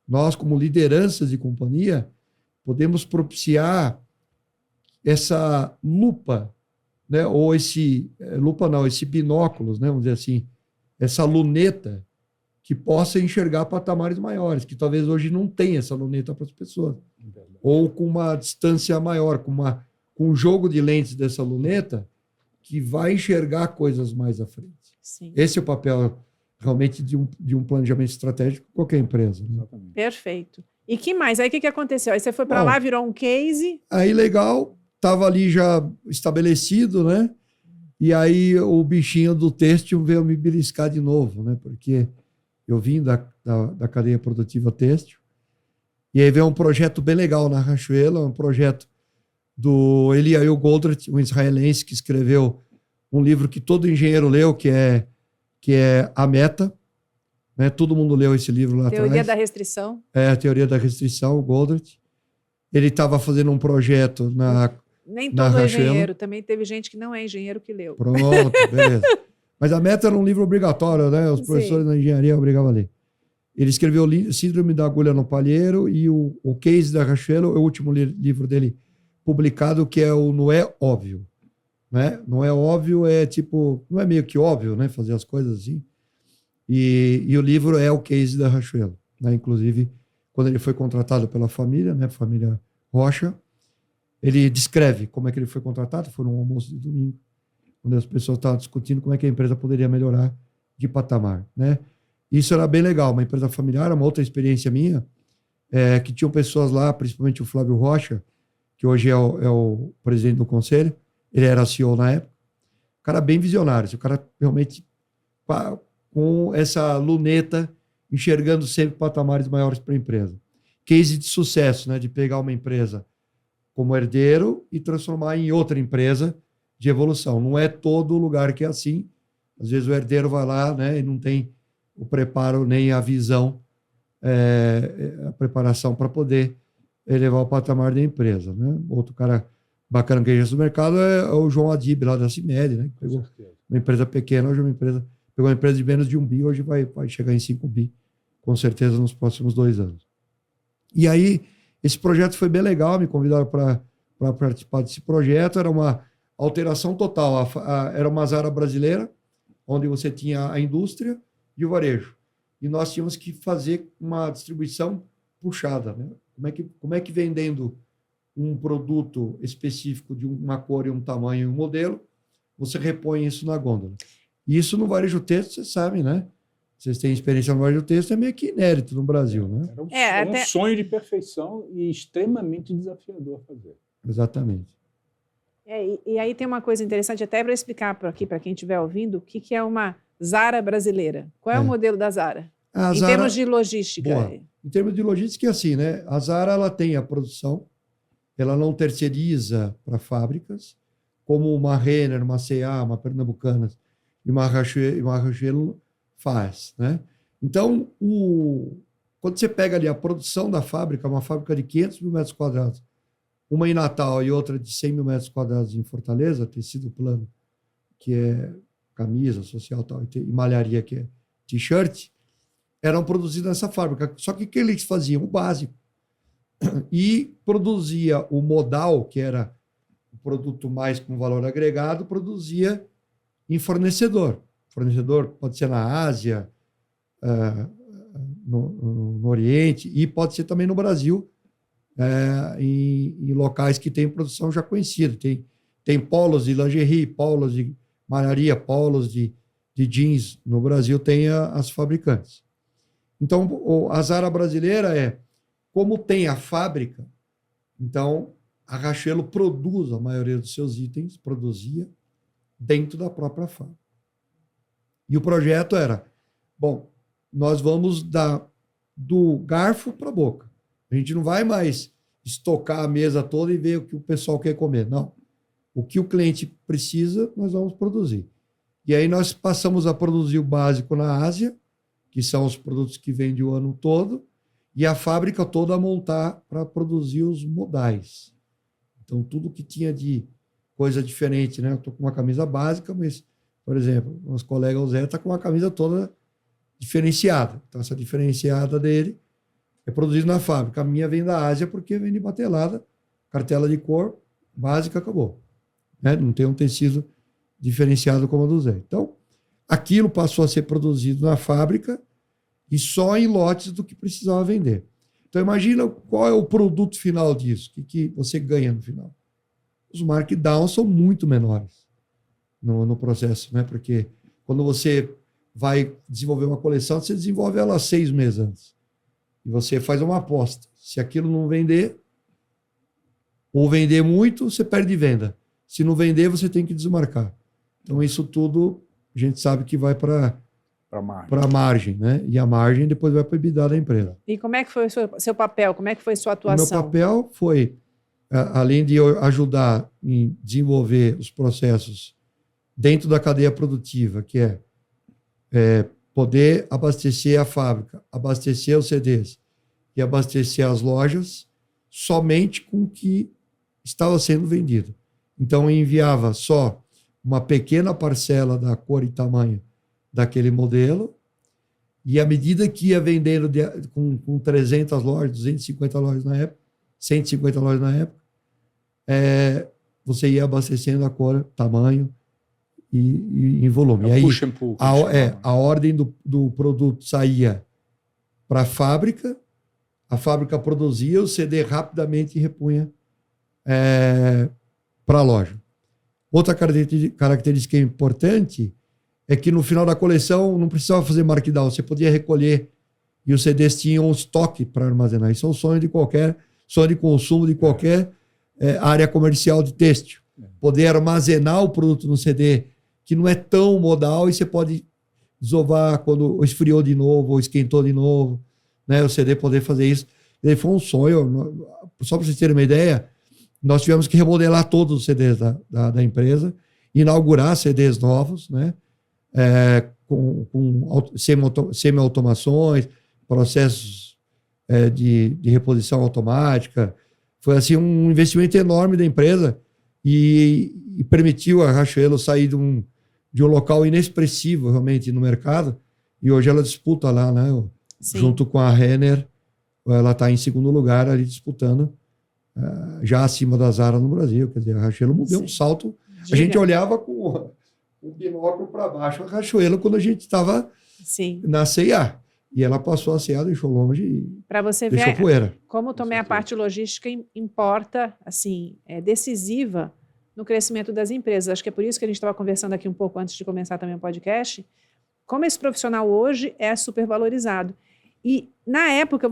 nós como lideranças de companhia, podemos propiciar essa lupa, né, ou esse binóculos, né, vamos dizer assim, essa luneta que possa enxergar patamares maiores, que talvez hoje não tenha essa luneta para as pessoas. Ou com uma distância maior, com um jogo de lentes dessa luneta que vai enxergar coisas mais à frente. Sim. Esse é o papel realmente de um planejamento estratégico de qualquer empresa. Né? Perfeito. E que mais? Aí o que aconteceu? Aí você foi para lá, virou um case? Aí legal, estava ali já estabelecido, né? E aí o bichinho do têxtil veio me beliscar de novo, né? Porque eu vim da cadeia produtiva têxtil. E aí veio um projeto bem legal na Riachuelo, um projeto do Eliyahu Goldratt, um israelense que escreveu um livro que todo engenheiro leu, que é A Meta. Né? Todo mundo leu esse livro lá atrás. Teoria da Restrição. A Teoria da Restrição, o Goldratt. Ele estava fazendo um projeto Nem todo é engenheiro, também teve gente que não é engenheiro que leu. Pronto, beleza. Mas A Meta era um livro obrigatório, né? Os professores da engenharia obrigavam a ler. Ele escreveu Síndrome da Agulha no Palheiro e o Case da Riachuelo, é o último livro dele publicado, que é o Não É Óbvio. Né? Não é óbvio, não é meio que óbvio, né? Fazer as coisas assim. E o livro é o Case da Riachuelo. Né? Inclusive, quando ele foi contratado pela família, né? Família Rocha, ele descreve como é que ele foi contratado. Foi num almoço de domingo, onde as pessoas estavam discutindo como é que a empresa poderia melhorar de patamar. Né? Isso era bem legal, uma empresa familiar, uma outra experiência minha, que tinham pessoas lá, principalmente o Flávio Rocha, que hoje é o presidente do conselho, ele era CEO na época, um cara bem visionário, o cara realmente com essa luneta, enxergando sempre patamares maiores para a empresa. Case de sucesso, né, de pegar uma empresa como herdeiro e transformar em outra empresa de evolução. Não é todo lugar que é assim. Às vezes o herdeiro vai lá, né, e não tem o preparo nem a visão, a preparação para poder elevar o patamar da empresa. Né? Outro cara bacana que a gente no mercado é o João Adib, lá da CIMED, né? Que pegou uma empresa pequena, hoje pegou uma empresa de menos de 1 bi, hoje vai chegar em 5 bi, com certeza nos próximos 2 anos. E aí, esse projeto foi bem legal, me convidaram para participar desse projeto, era uma alteração total, era uma Zara brasileira, onde você tinha a indústria e o varejo. E nós tínhamos que fazer uma distribuição puxada. Né? Como é que vendendo um produto específico de uma cor e um tamanho e um modelo, você repõe isso na gôndola. E isso no varejo texto, vocês sabem, né? Vocês têm experiência no varejo texto, é meio que inédito no Brasil. Né? Era um sonho de perfeição e extremamente desafiador fazer. Exatamente. E aí tem uma coisa interessante, até para explicar aqui para quem estiver ouvindo, o que é uma Zara brasileira. Qual é o modelo da Zara? Em termos de logística. Boa. Em termos de logística, é assim, né? A Zara ela tem a produção, ela não terceiriza para fábricas, como uma Renner, uma C&A, uma Pernambucanas e uma Riachuelo faz, né? Então, quando você pega ali a produção da fábrica, uma fábrica de 500 mil metros quadrados, uma em Natal e outra de 100 mil metros quadrados em Fortaleza, tecido plano, que é camisa social tal, e malharia, que é t-shirt, eram produzidos nessa fábrica. Só que o que eles faziam? O básico. E produzia o modal, que era o produto mais com valor agregado, produzia em fornecedor. Fornecedor pode ser na Ásia, no Oriente, e pode ser também no Brasil, em locais que têm produção já conhecida. Tem polos de lingerie, polos de malharia, polos de jeans. No Brasil tem as fabricantes. Então, a Zara brasileira como tem a fábrica, então a Riachuelo produz a maioria dos seus itens, produzia dentro da própria fábrica. E o projeto era, nós vamos do garfo para a boca. A gente não vai mais estocar a mesa toda e ver o que o pessoal quer comer. Não. O que o cliente precisa, nós vamos produzir. E aí nós passamos a produzir o básico na Ásia, que são os produtos que vendem o ano todo, e a fábrica toda a montar para produzir os modais. Então, tudo que tinha de coisa diferente, né? Eu estou com uma camisa básica, mas, por exemplo, nosso colega Zé está com uma camisa toda diferenciada. Então, essa diferenciada dele é produzida na fábrica. A minha vem da Ásia porque vem de batelada, cartela de cor, básica, acabou. Né? Não tem um tecido diferenciado como a do Zé. Então, aquilo passou a ser produzido na fábrica e só em lotes do que precisava vender. Então, imagina qual é o produto final disso, o que você ganha no final. Os markdowns são muito menores no processo, né? Porque quando você vai desenvolver uma coleção, você desenvolve ela 6 meses antes. E você faz uma aposta. Se aquilo não vender, ou vender muito, você perde venda. Se não vender, você tem que desmarcar. Então, isso tudo a gente sabe que vai para a margem, né? E a margem depois vai para o EBITDA da empresa. E como é que foi o seu papel? Como é que foi a sua atuação? O meu papel foi, além de eu ajudar em desenvolver os processos dentro da cadeia produtiva, que é poder abastecer a fábrica, abastecer os CDs e abastecer as lojas somente com o que estava sendo vendido. Então, eu enviava só uma pequena parcela da cor e tamanho daquele modelo, e à medida que ia vendendo com 300 lojas, 250 lojas na época, 150 lojas na época, você ia abastecendo a cor, tamanho e em volume. E aí, push and pull, a ordem do produto saía para a fábrica produzia, o CD rapidamente repunha para a loja. Outra característica importante é que no final da coleção não precisava fazer markdown, você podia recolher e os CDs tinham estoque para armazenar. Isso é um sonho de consumo de qualquer área comercial de têxtil. Poder armazenar o produto no CD, que não é tão modal, e você pode desovar quando esfriou de novo ou esquentou de novo, né? O CD poder fazer isso. E foi um sonho. Só para vocês terem uma ideia, nós tivemos que remodelar todos os CDs da empresa, inaugurar CDs novos, né? Com semi-automações, processos de reposição automática. Foi assim, um investimento enorme da empresa e permitiu a Riachuelo sair de um local inexpressivo realmente no mercado, e hoje ela disputa lá, né? Junto com a Renner, ela está em segundo lugar ali disputando, já acima da Zara no Brasil. Quer dizer, a Riachuelo deu um salto. A gente olhava com o binóculo para baixo a Riachuelo quando a gente estava na C&A. E ela passou a C&A, deixou longe e para você deixou ver poeira. Como também a parte logística importa, assim, é decisiva no crescimento das empresas. Acho que é por isso que a gente estava conversando aqui um pouco antes de começar também o podcast. Como esse profissional hoje é super valorizado. E na época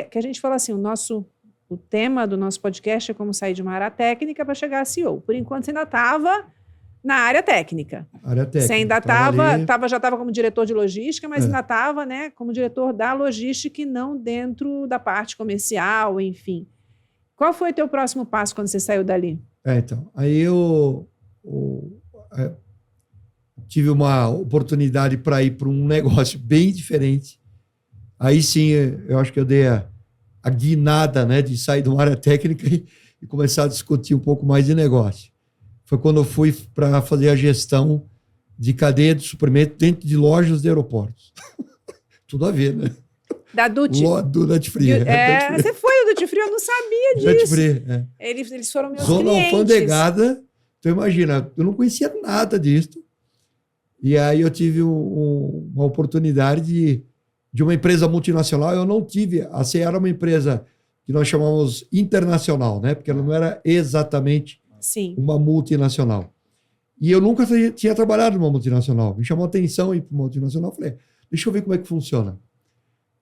que a gente fala assim, o tema do nosso podcast é como sair de uma área técnica para chegar a CEO. Por enquanto você ainda estava na área técnica. Você ainda já estava como diretor de logística, mas ainda estava, né, como diretor da logística e não dentro da parte comercial, enfim. Qual foi o teu próximo passo quando você saiu dali? Então, aí eu tive uma oportunidade para ir para um negócio bem diferente. Aí sim, eu acho que eu dei a guinada, né, de sair de uma área técnica e começar a discutir um pouco mais de negócio. Foi quando eu fui para fazer a gestão de cadeia de suprimento dentro de lojas de aeroportos. tudo a ver, né? Da Duty. Do Duty Free. Você foi o Duty Free, eu não sabia disso. Duty Free, Eles foram meus Zona clientes. alfandegada. Então, imagina, eu não conhecia nada disso. E aí eu tive uma oportunidade de uma empresa multinacional. Eu não tive. A CE era uma empresa que nós chamamos internacional, né? Porque ela não era exatamente uma multinacional. E eu nunca tinha trabalhado numa multinacional. Me chamou a atenção ir para uma multinacional. Falei, deixa eu ver como é que funciona.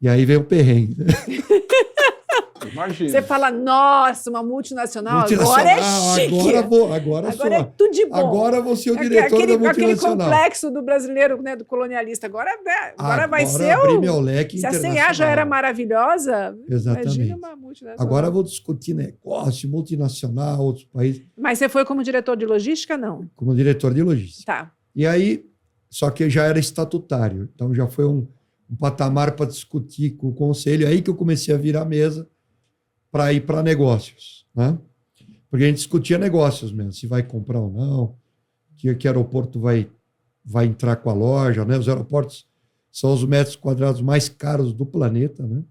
E aí veio o perrengue. Né? Imagina. Você fala, nossa, uma multinacional agora é chique. Agora é tudo de bom. Agora vou ser o diretor da multinacional. Aquele complexo do brasileiro, né, do colonialista. Agora vai ser abrir meu leque se a CA já era maravilhosa, exatamente. Imagina uma multinacional. Agora eu vou discutir negócio, multinacional, outros países. Mas você foi como diretor de logística, não? Como diretor de logística. Tá. E aí, só que já era estatutário. Então já foi um patamar para discutir com o conselho. Aí que eu comecei a virar mesa para ir para negócios, né? Porque a gente discutia negócios mesmo, se vai comprar ou não, que aeroporto vai entrar com a loja, né? Os aeroportos são os metros quadrados mais caros do planeta, né?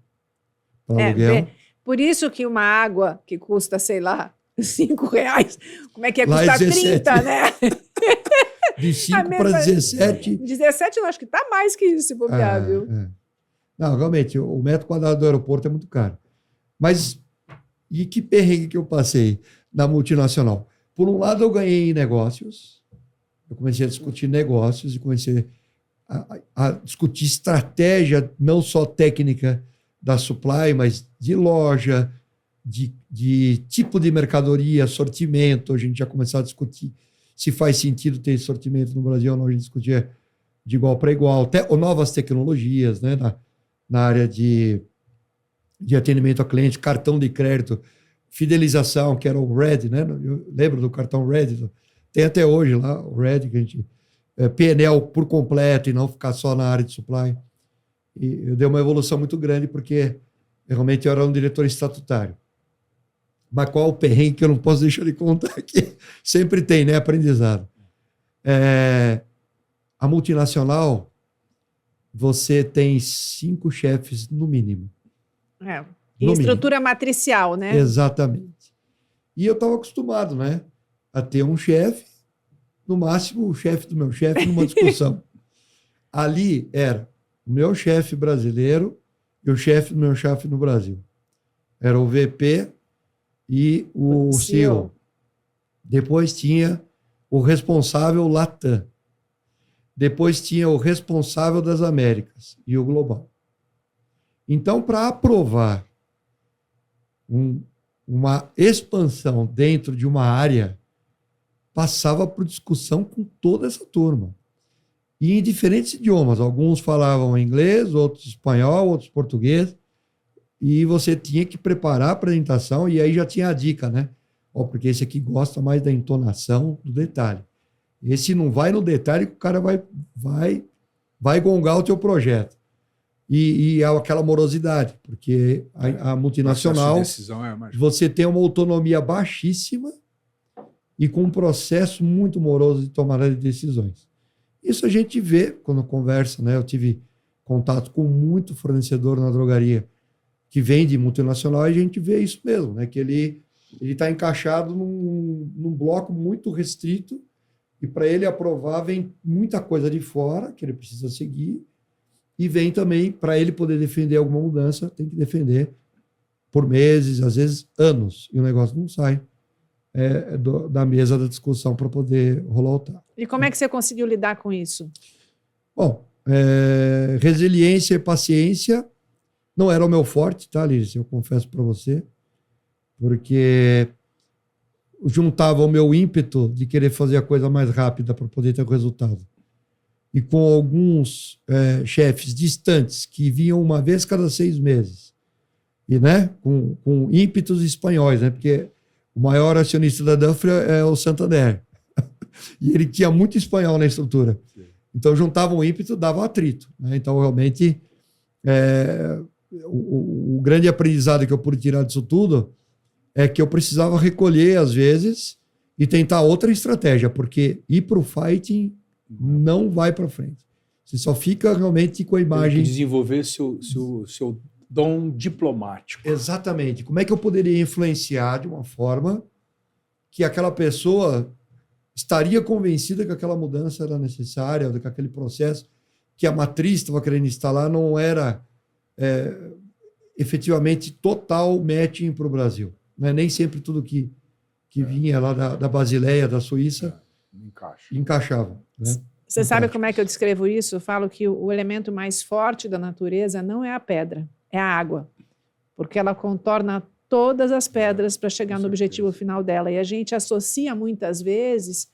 Para aluguel. Por isso que uma água que custa, sei lá, R$5, como é que é? Lá Custa 17. 30, né? De 5 para 17. 17 eu acho que está mais que isso, se bobear, viu? Não, realmente, o metro quadrado do aeroporto é muito caro. Mas, e que perrengue que eu passei na multinacional? Por um lado, eu ganhei em negócios. Eu comecei a discutir negócios e comecei a discutir estratégia, não só técnica da supply, mas de loja, de tipo de mercadoria, sortimento. A gente já começou a discutir se faz sentido ter sortimento no Brasil ou não. A gente discutia de igual para igual. Ou novas tecnologias, né? Na área de atendimento ao cliente, cartão de crédito, fidelização, que era o Red, né? Eu lembro do cartão Red. Tem até hoje lá o Red, que a gente... PNL por completo e não ficar só na área de supply. E eu dei uma evolução muito grande porque realmente eu era um diretor estatutário. Mas qual o perrengue que eu não posso deixar de contar aqui? Sempre tem, né? Aprendizado. A multinacional, você tem 5 chefes no mínimo. E estrutura matricial, né? Exatamente. E eu estava acostumado, né? A ter um chefe, no máximo o chefe do meu chefe numa discussão. Ali era o meu chefe brasileiro e o chefe do meu chefe no Brasil. Era o VP e o CEO. Depois tinha o responsável Latam. Depois tinha o responsável das Américas e o global. Então, para aprovar uma expansão dentro de uma área, passava por discussão com toda essa turma. E em diferentes idiomas. Alguns falavam inglês, outros espanhol, outros português. E você tinha que preparar a apresentação, e aí já tinha a dica, né? Porque esse aqui gosta mais da entonação, do detalhe. Esse não vai no detalhe que o cara vai gongar o teu projeto. E é aquela morosidade, porque a multinacional, você tem uma autonomia baixíssima e com um processo muito moroso de tomada de decisões. Isso a gente vê quando conversa, né? Eu tive contato com muito fornecedor na drogaria que vende multinacional, e a gente vê isso mesmo, né? Que ele está encaixado num bloco muito restrito, e para ele aprovar vem muita coisa de fora que ele precisa seguir, e vem também, para ele poder defender alguma mudança, tem que defender por meses, às vezes anos, e o negócio não sai da mesa da discussão para poder rolar o taco. E como é que você conseguiu lidar com isso? Bom, resiliência e paciência não era o meu forte, tá, Lígia? Eu confesso para você, porque juntava o meu ímpeto de querer fazer a coisa mais rápida para poder ter o resultado. E com alguns chefes distantes que vinham uma vez cada 6 meses, e, né, com ímpetos espanhóis, né, porque o maior acionista da Dufry é o Santander. E ele tinha muito espanhol na estrutura. Então, juntavam o ímpeto, dava atrito, né? Então, realmente, o grande aprendizado que eu pude tirar disso tudo é que eu precisava recolher, às vezes, e tentar outra estratégia, porque ir para o fighting não vai para frente. Você só fica realmente com a imagem... Tem que desenvolver seu dom diplomático. Exatamente. Como é que eu poderia influenciar de uma forma que aquela pessoa estaria convencida que aquela mudança era necessária, ou que aquele processo que a matriz estava querendo instalar não era efetivamente total matching para o Brasil. Não é nem sempre tudo que vinha lá da Basileia, da Suíça, encaixava. Né? Você sabe como é que eu descrevo isso? Eu falo que o elemento mais forte da natureza não é a pedra, é a água, porque ela contorna todas as pedras para chegar no objetivo final dela. E a gente associa muitas vezes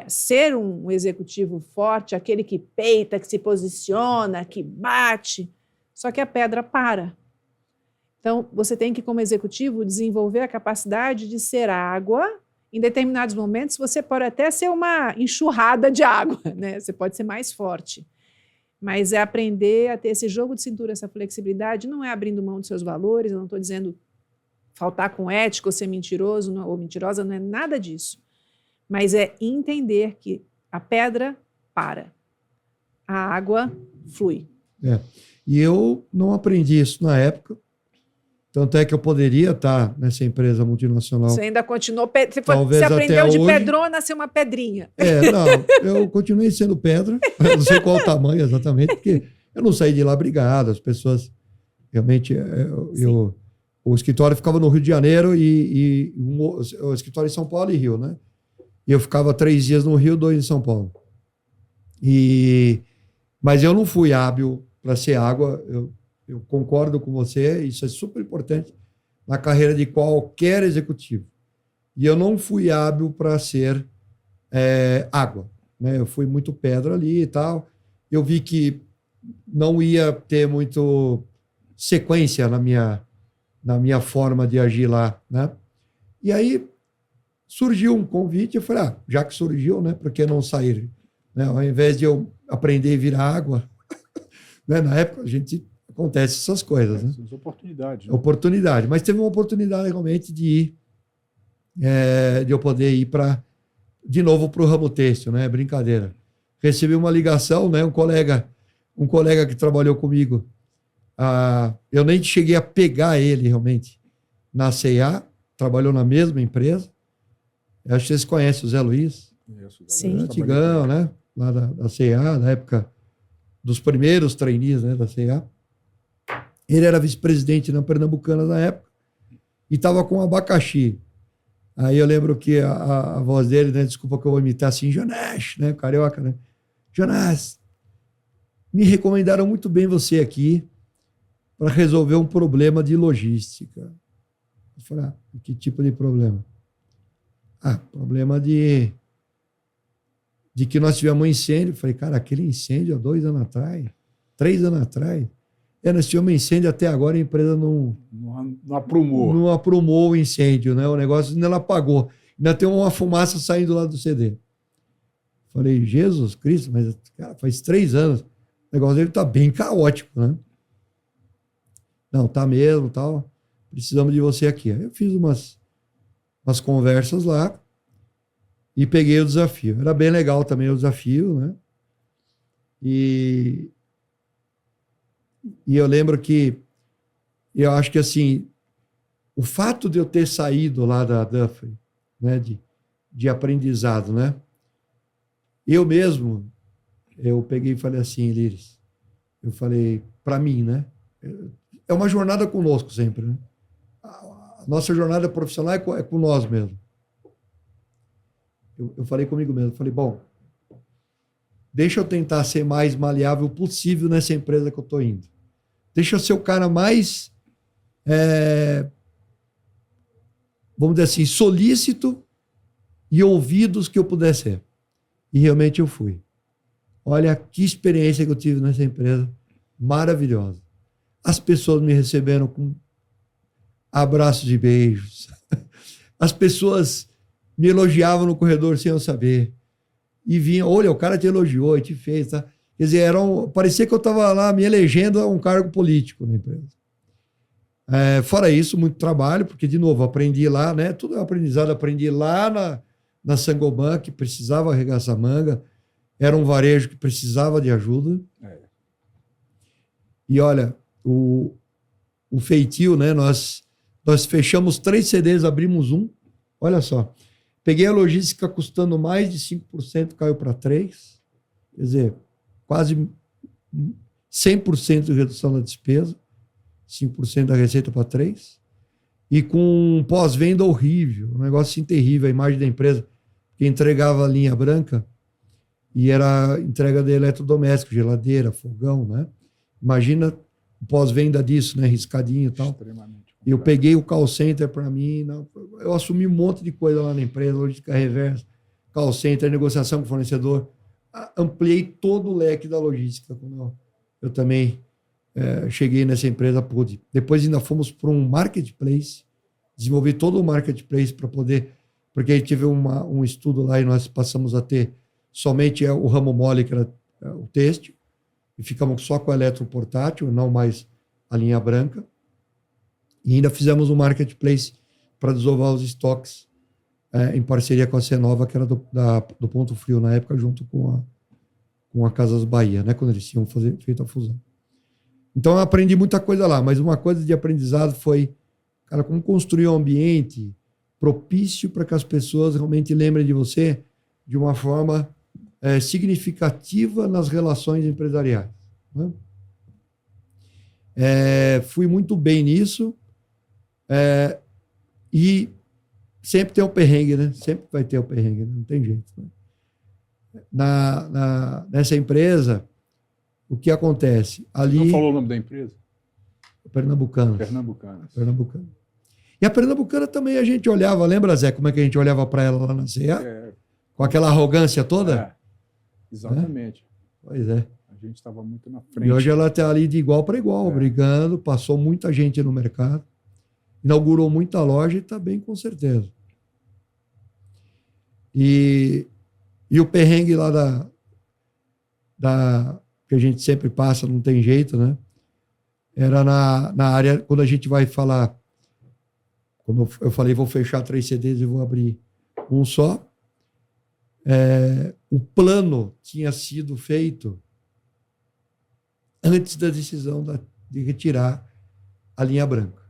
ser um executivo forte, aquele que peita, que se posiciona, que bate, só que a pedra para. Então, você tem que, como executivo, desenvolver a capacidade de ser água. Em determinados momentos, você pode até ser uma enxurrada de água, né? Você pode ser mais forte. Mas é aprender a ter esse jogo de cintura, essa flexibilidade, não é abrindo mão dos seus valores, eu não estou dizendo faltar com ética ou ser mentiroso ou mentirosa, não é nada disso. Mas é entender que a pedra para, a água flui. E eu não aprendi isso na época, tanto é que eu poderia estar nessa empresa multinacional. Você ainda continuou, você aprendeu de pedrona a ser uma pedrinha. Não, eu continuei sendo pedra, eu não sei qual o tamanho exatamente, porque eu não saí de lá brigado, as pessoas, realmente, o escritório ficava no Rio de Janeiro e o escritório em São Paulo e Rio, né? E eu ficava 3 dias no Rio, 2 em São Paulo. Mas eu não fui hábil para ser água, eu concordo com você, isso é super importante na carreira de qualquer executivo. E eu não fui hábil para ser água, né? Eu fui muito pedra ali e tal. Eu vi que não ia ter muito sequência na minha forma de agir lá, né? E aí surgiu um convite, eu falei, já que surgiu, né, por que não sair? Né? Ao invés de eu aprender a virar água, né? Na época acontece essas coisas. Né? Oportunidades. Né? Oportunidade. Mas teve uma oportunidade realmente de eu poder ir de novo para o ramo têxtil, né? Brincadeira. Recebi uma ligação, né? Um colega que trabalhou comigo, eu nem cheguei a pegar ele realmente na C&A, trabalhou na mesma empresa. Eu acho que vocês conhecem o Zé Luiz. Sim. Antigão, né? Lá da C&A, na época dos primeiros trainees, né, da C&A. Ele era vice-presidente na Pernambucana na época e estava com abacaxi. Aí eu lembro que a voz dele, né, desculpa que eu vou imitar assim, Jonas, né, carioca, né? Jonas, me recomendaram muito bem você aqui para resolver um problema de logística. Eu falei, que tipo de problema? Problema de que nós tivemos um incêndio. Eu falei, cara, aquele incêndio há 2 anos atrás, 3 anos atrás. Nós tivemos um incêndio até agora, a empresa não aprumou. Não aprumou o incêndio, né? O negócio ainda não apagou. Ainda tem uma fumaça saindo lá do CD. Falei, Jesus Cristo, mas cara, faz 3 anos. O negócio dele está bem caótico, né? Não, tá mesmo, tal. Precisamos de você aqui. Aí eu fiz umas conversas lá e peguei o desafio. Era bem legal também o desafio, né? E eu lembro que eu acho que assim, o fato de eu ter saído lá da Dufferin, né, de aprendizado, né? Eu mesmo, eu peguei e falei assim, Líris, eu falei, para mim, né? É uma jornada conosco sempre, né? A nossa jornada profissional é com nós mesmo. Eu falei comigo mesmo, falei, bom, deixa eu tentar ser mais maleável possível nessa empresa que eu estou indo. Deixa eu ser o cara mais, vamos dizer assim, solícito e ouvidos que eu puder ser. E realmente eu fui. Olha que experiência que eu tive nessa empresa, maravilhosa. As pessoas me receberam com abraços e beijos. As pessoas me elogiavam no corredor sem eu saber. E vinham, olha, o cara te elogiou e te fez, tá? Quer dizer, parecia que eu estava lá me elegendo a um cargo político na empresa. Fora isso, muito trabalho, porque, de novo, aprendi lá, né? Tudo é um aprendizado. Aprendi lá na Saint-Gobain, que precisava arregaçar a manga. Era um varejo que precisava de ajuda. E olha, o feitio, né? Nós fechamos 3 CDs, abrimos um. Olha só. Peguei a logística custando mais de 5%, caiu para 3%. Quer dizer, quase 100% de redução da despesa. 5% da receita para 3%. E com um pós-venda horrível. Um negócio assim terrível. A imagem da empresa que entregava a linha branca e era entrega de eletrodoméstico, geladeira, fogão, né? Imagina o pós-venda disso, né? Riscadinho e tal. E eu peguei o call center para mim. Eu assumi um monte de coisa lá na empresa, logística reversa, call center, negociação com o fornecedor. Ampliei todo o leque da logística. Quando eu também cheguei nessa empresa, pude. Depois ainda fomos para um marketplace, desenvolvi todo o marketplace para poder... Porque aí tive um estudo lá e nós passamos a ter somente o ramo mole, que era o têxtil, e ficamos só com o eletroportátil, não mais a linha branca. E ainda fizemos um marketplace para desovar os estoques em parceria com a Cenova, que era do Ponto Frio na época, junto com a Casas Bahia, né, quando eles tinham feito a fusão. Então eu aprendi muita coisa lá, mas uma coisa de aprendizado foi, cara, como construir um ambiente propício para que as pessoas realmente lembrem de você de uma forma significativa nas relações empresariais. Né? Fui muito bem nisso e sempre tem um perrengue, né? Sempre vai ter o perrengue, né? Não tem jeito. Né? Nessa empresa, o que acontece? Ali, você não falou o nome da empresa? Pernambucanas. Pernambucana. E a Pernambucana também a gente olhava, lembra, Zé, como é que a gente olhava para ela lá na CEA? Com aquela arrogância toda? Exatamente. Pois é. A gente estava muito na frente. E hoje ela está ali de igual para igual, brigando, passou muita gente no mercado, inaugurou muita loja e está bem, com certeza. E o perrengue lá que a gente sempre passa, não tem jeito, né? Era na área, quando a gente vai falar, quando eu falei, vou fechar 3 CDs e vou abrir um só, o plano tinha sido feito antes da decisão de retirar a linha branca.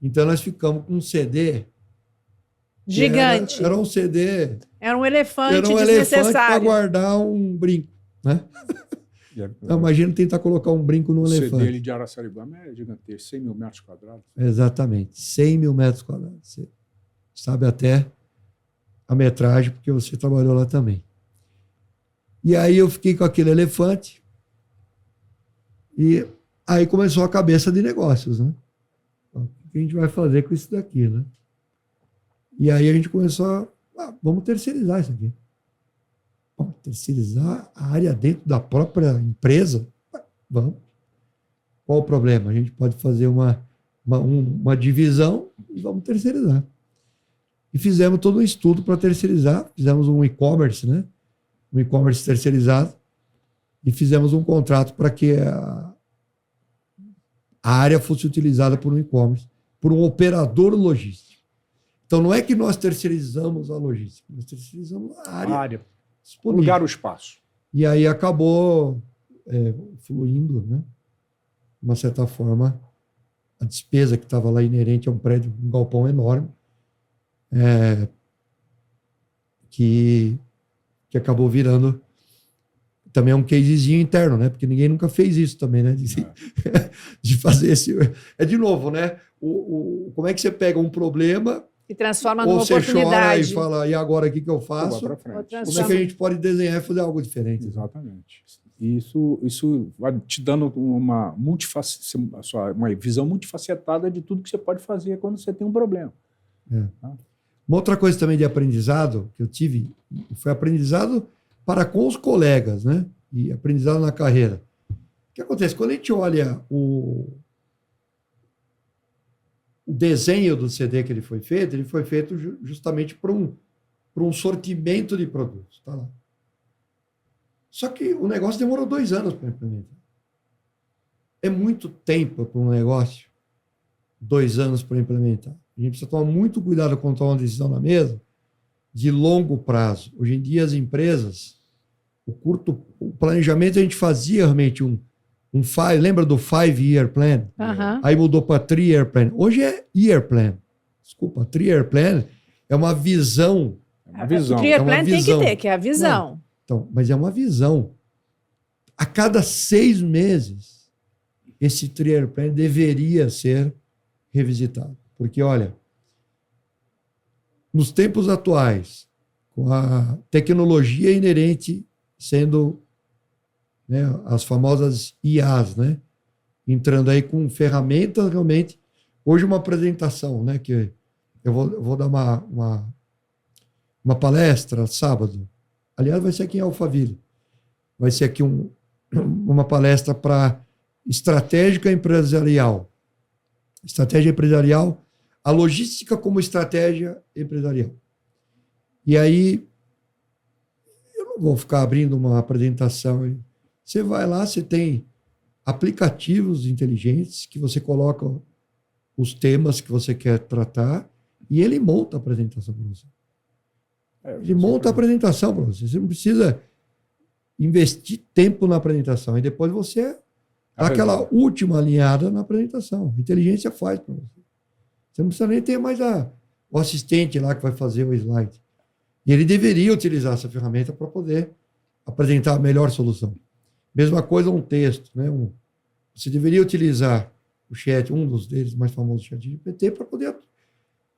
Então, nós ficamos com um CD... Gigante. Era um CD... Era um elefante desnecessário. Para guardar um brinco, né? Imagina tentar colocar um brinco no elefante. O CD ali de Araçaribama é gigantesco, 100 mil metros quadrados. Exatamente, 100 mil metros quadrados. Você sabe até a metragem, porque você trabalhou lá também. E aí eu fiquei com aquele elefante e aí começou a cabeça de negócios, né? O que a gente vai fazer com isso daqui, né? E aí a gente começou vamos terceirizar isso aqui. Vamos terceirizar a área dentro da própria empresa? Vamos. Qual o problema? A gente pode fazer uma divisão e vamos terceirizar. E fizemos todo um estudo para terceirizar. Fizemos um e-commerce, né? Um e-commerce terceirizado. E fizemos um contrato para que a área fosse utilizada por um e-commerce, por um operador logístico. Então, não é que nós terceirizamos a logística, nós terceirizamos a área. O lugar, o espaço. E aí acabou fluindo, né? De uma certa forma, a despesa que estava lá inerente a um prédio, um galpão enorme, que acabou virando também um casezinho interno, né? Porque ninguém nunca fez isso também, né? De fazer esse... De novo, né? Como é que você pega um problema... E transforma numa oportunidade. Ou você chora e fala, e agora o que eu faço? Como é que a gente pode desenhar e fazer algo diferente? Exatamente. E isso vai te dando uma visão multifacetada de tudo que você pode fazer quando você tem um problema. Tá? Uma outra coisa também de aprendizado que eu tive, foi aprendizado para com os colegas, né? E aprendizado na carreira. O que acontece? Quando a gente olha o desenho do CD que ele foi feito justamente para um sortimento de produtos. Tá lá. Só que o negócio demorou 2 anos para implementar. É muito tempo para um negócio, 2 anos para implementar. A gente precisa tomar muito cuidado quando tomar uma decisão na mesa de longo prazo. Hoje em dia, as empresas, o planejamento a gente fazia realmente lembra do 5-year plan? Aí mudou para 3-year plan. Hoje é year plan. Desculpa, 3-year plan é uma visão. É uma visão. O 3-year plan tem que ter, que é a visão. Não. Então, mas é uma visão. A cada 6 meses, esse 3-year plan deveria ser revisitado. Porque, olha, nos tempos atuais, com a tecnologia inerente sendo, né, as famosas IAs, né, entrando aí com ferramentas realmente. Hoje uma apresentação, né, que eu vou dar uma palestra sábado. Aliás, vai ser aqui em Alphaville. Vai ser aqui uma palestra para estratégia empresarial. Estratégia empresarial, a logística como estratégia empresarial. E aí, eu não vou ficar abrindo uma apresentação. Você vai lá, você tem aplicativos inteligentes que você coloca os temas que você quer tratar e ele monta a apresentação para você. Ele monta a apresentação para você. Você não precisa investir tempo na apresentação. E depois você dá aquela última alinhada na apresentação. A inteligência faz para você. Você não precisa nem ter mais o assistente lá que vai fazer o slide. E ele deveria utilizar essa ferramenta para poder apresentar a melhor solução. Mesma coisa um texto. Né? Você deveria utilizar o chat, um dos deles mais famosos, o chat GPT, para poder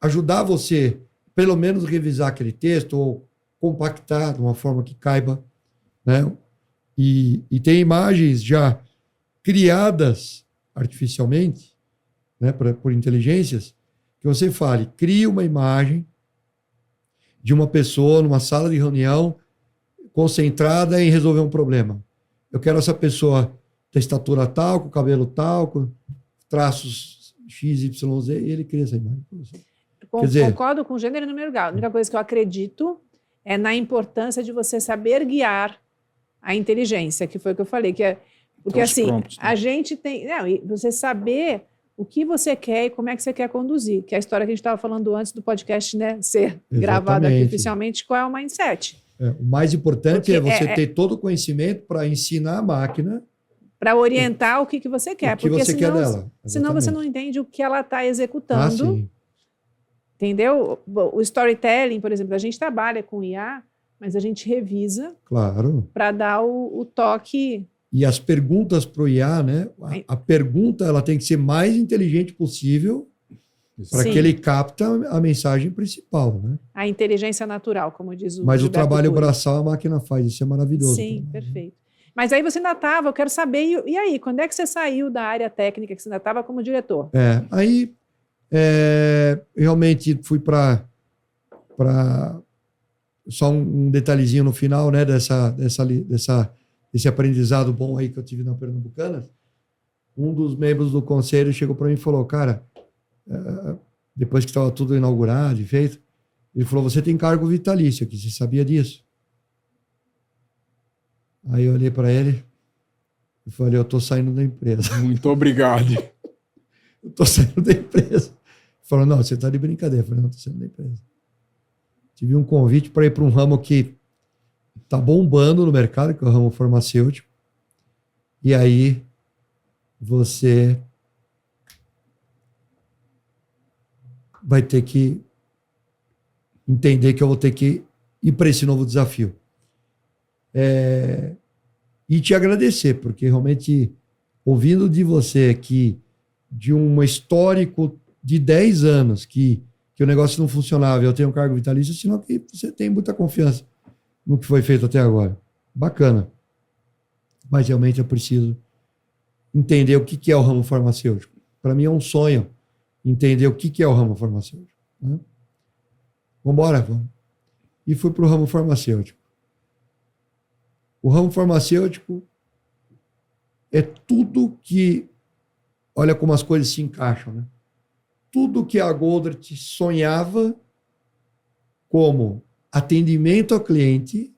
ajudar você, pelo menos, revisar aquele texto ou compactar de uma forma que caiba. Né? E tem imagens já criadas artificialmente, né, por inteligências, que você fale, crie uma imagem de uma pessoa numa sala de reunião concentrada em resolver um problema. Eu quero essa pessoa da estatura tal, com cabelo tal, com traços X, Y, Z, e ele cria essa imagem. Concordo com o gênero e número grau. A única coisa que eu acredito é na importância de você saber guiar a inteligência, que foi o que eu falei, que é porque assim, prompts, né? A gente tem, você saber o que você quer e como é que você quer conduzir, que é a história que a gente estava falando antes do podcast, né, ser gravado aqui oficialmente, qual é o mindset. O mais importante é você ter todo o conhecimento para ensinar a máquina. Para orientar o que você quer. Porque você quer dela. Senão você não entende o que ela está executando. Sim. Entendeu? O storytelling, por exemplo, a gente trabalha com IA, mas a gente revisa. Claro. Para dar o toque. E as perguntas para o IA, né? A pergunta ela tem que ser mais inteligente possível para que ele capta a mensagem principal, né? A inteligência natural, como diz o Mas Gilberto o trabalho Cury. braçal a máquina faz, isso é maravilhoso. Sim, perfeito. Mas aí você ainda estava, eu quero saber, e aí, quando é que você saiu da área técnica, que você ainda estava como diretor? Aí realmente fui para só um detalhezinho no final, né, desse aprendizado bom aí que eu tive na Pernambucanas. Um dos membros do conselho chegou para mim e falou, cara, depois que estava tudo inaugurado e feito, ele falou, você tem cargo vitalício aqui, você sabia disso? Aí eu olhei para ele e falei, eu estou saindo da empresa. Muito obrigado. Eu estou saindo da empresa. Ele falou, não, você está de brincadeira. Eu falei, não, estou saindo da empresa. Tive um convite para ir para um ramo que está bombando no mercado, que é o ramo farmacêutico. E aí você vai ter que entender que eu vou ter que ir para esse novo desafio. E te agradecer, porque realmente, ouvindo de você aqui, de um histórico de 10 anos, que o negócio não funcionava, eu tenho um cargo vitalício, senão que você tem muita confiança no que foi feito até agora. Bacana. Mas realmente eu preciso entender o que é o ramo farmacêutico. Para mim é um sonho entender o que é o ramo farmacêutico. Né? Vamos. E fui para o ramo farmacêutico. O ramo farmacêutico é tudo que... Olha como as coisas se encaixam, né? Tudo que a Goldert sonhava como atendimento ao cliente,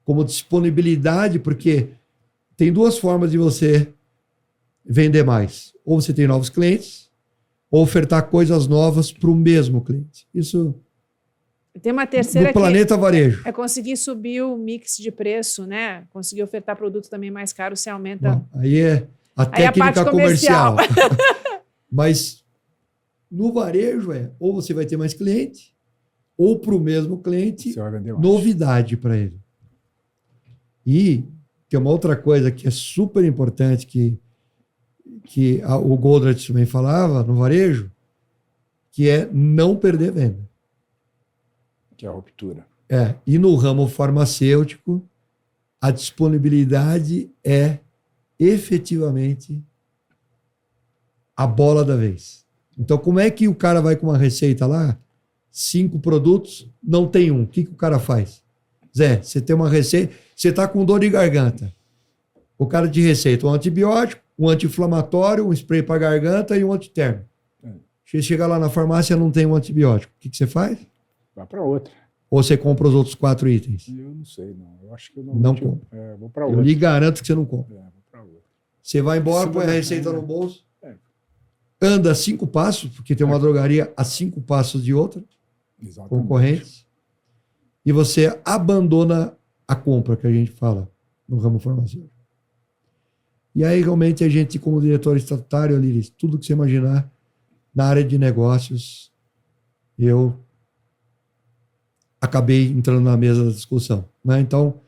como disponibilidade, porque tem duas formas de você vender mais. Ou você tem novos clientes, ou ofertar coisas novas para o mesmo cliente. Isso Tem uma terceira do planeta varejo. É conseguir subir o mix de preço, né? Conseguir ofertar produto também mais caro, você aumenta. Bom, aí é a técnica a comercial. Mas no varejo ou você vai ter mais cliente, ou para o mesmo cliente, novidade para ele. E tem uma outra coisa que é super importante que o Goldratt também falava no varejo, que é não perder venda. Que é a ruptura. E no ramo farmacêutico, a disponibilidade é efetivamente a bola da vez. Então, como é que o cara vai com uma receita lá, 5 produtos, não tem um? O que o cara faz? Zé, você tem uma receita, você está com dor de garganta. O cara te receita um antibiótico, um anti-inflamatório, um spray para garganta e um antitérmico. Você chega lá na farmácia, não tem um antibiótico. O que você faz? Vai para outra. Ou você compra os outros 4 itens? Eu não sei, não. Eu acho que eu não compra. Vou para outra. Eu lhe garanto que você não compra. Vou para outra. Você vai embora, põe a receita no bolso, anda 5 passos, porque tem uma drogaria a 5 passos de outra, concorrentes, e você abandona a compra, que a gente fala no ramo farmacêutico. E aí, realmente, a gente, como diretor estatutário, Aliris, tudo que você imaginar na área de negócios, eu acabei entrando na mesa da discussão. Né? Então,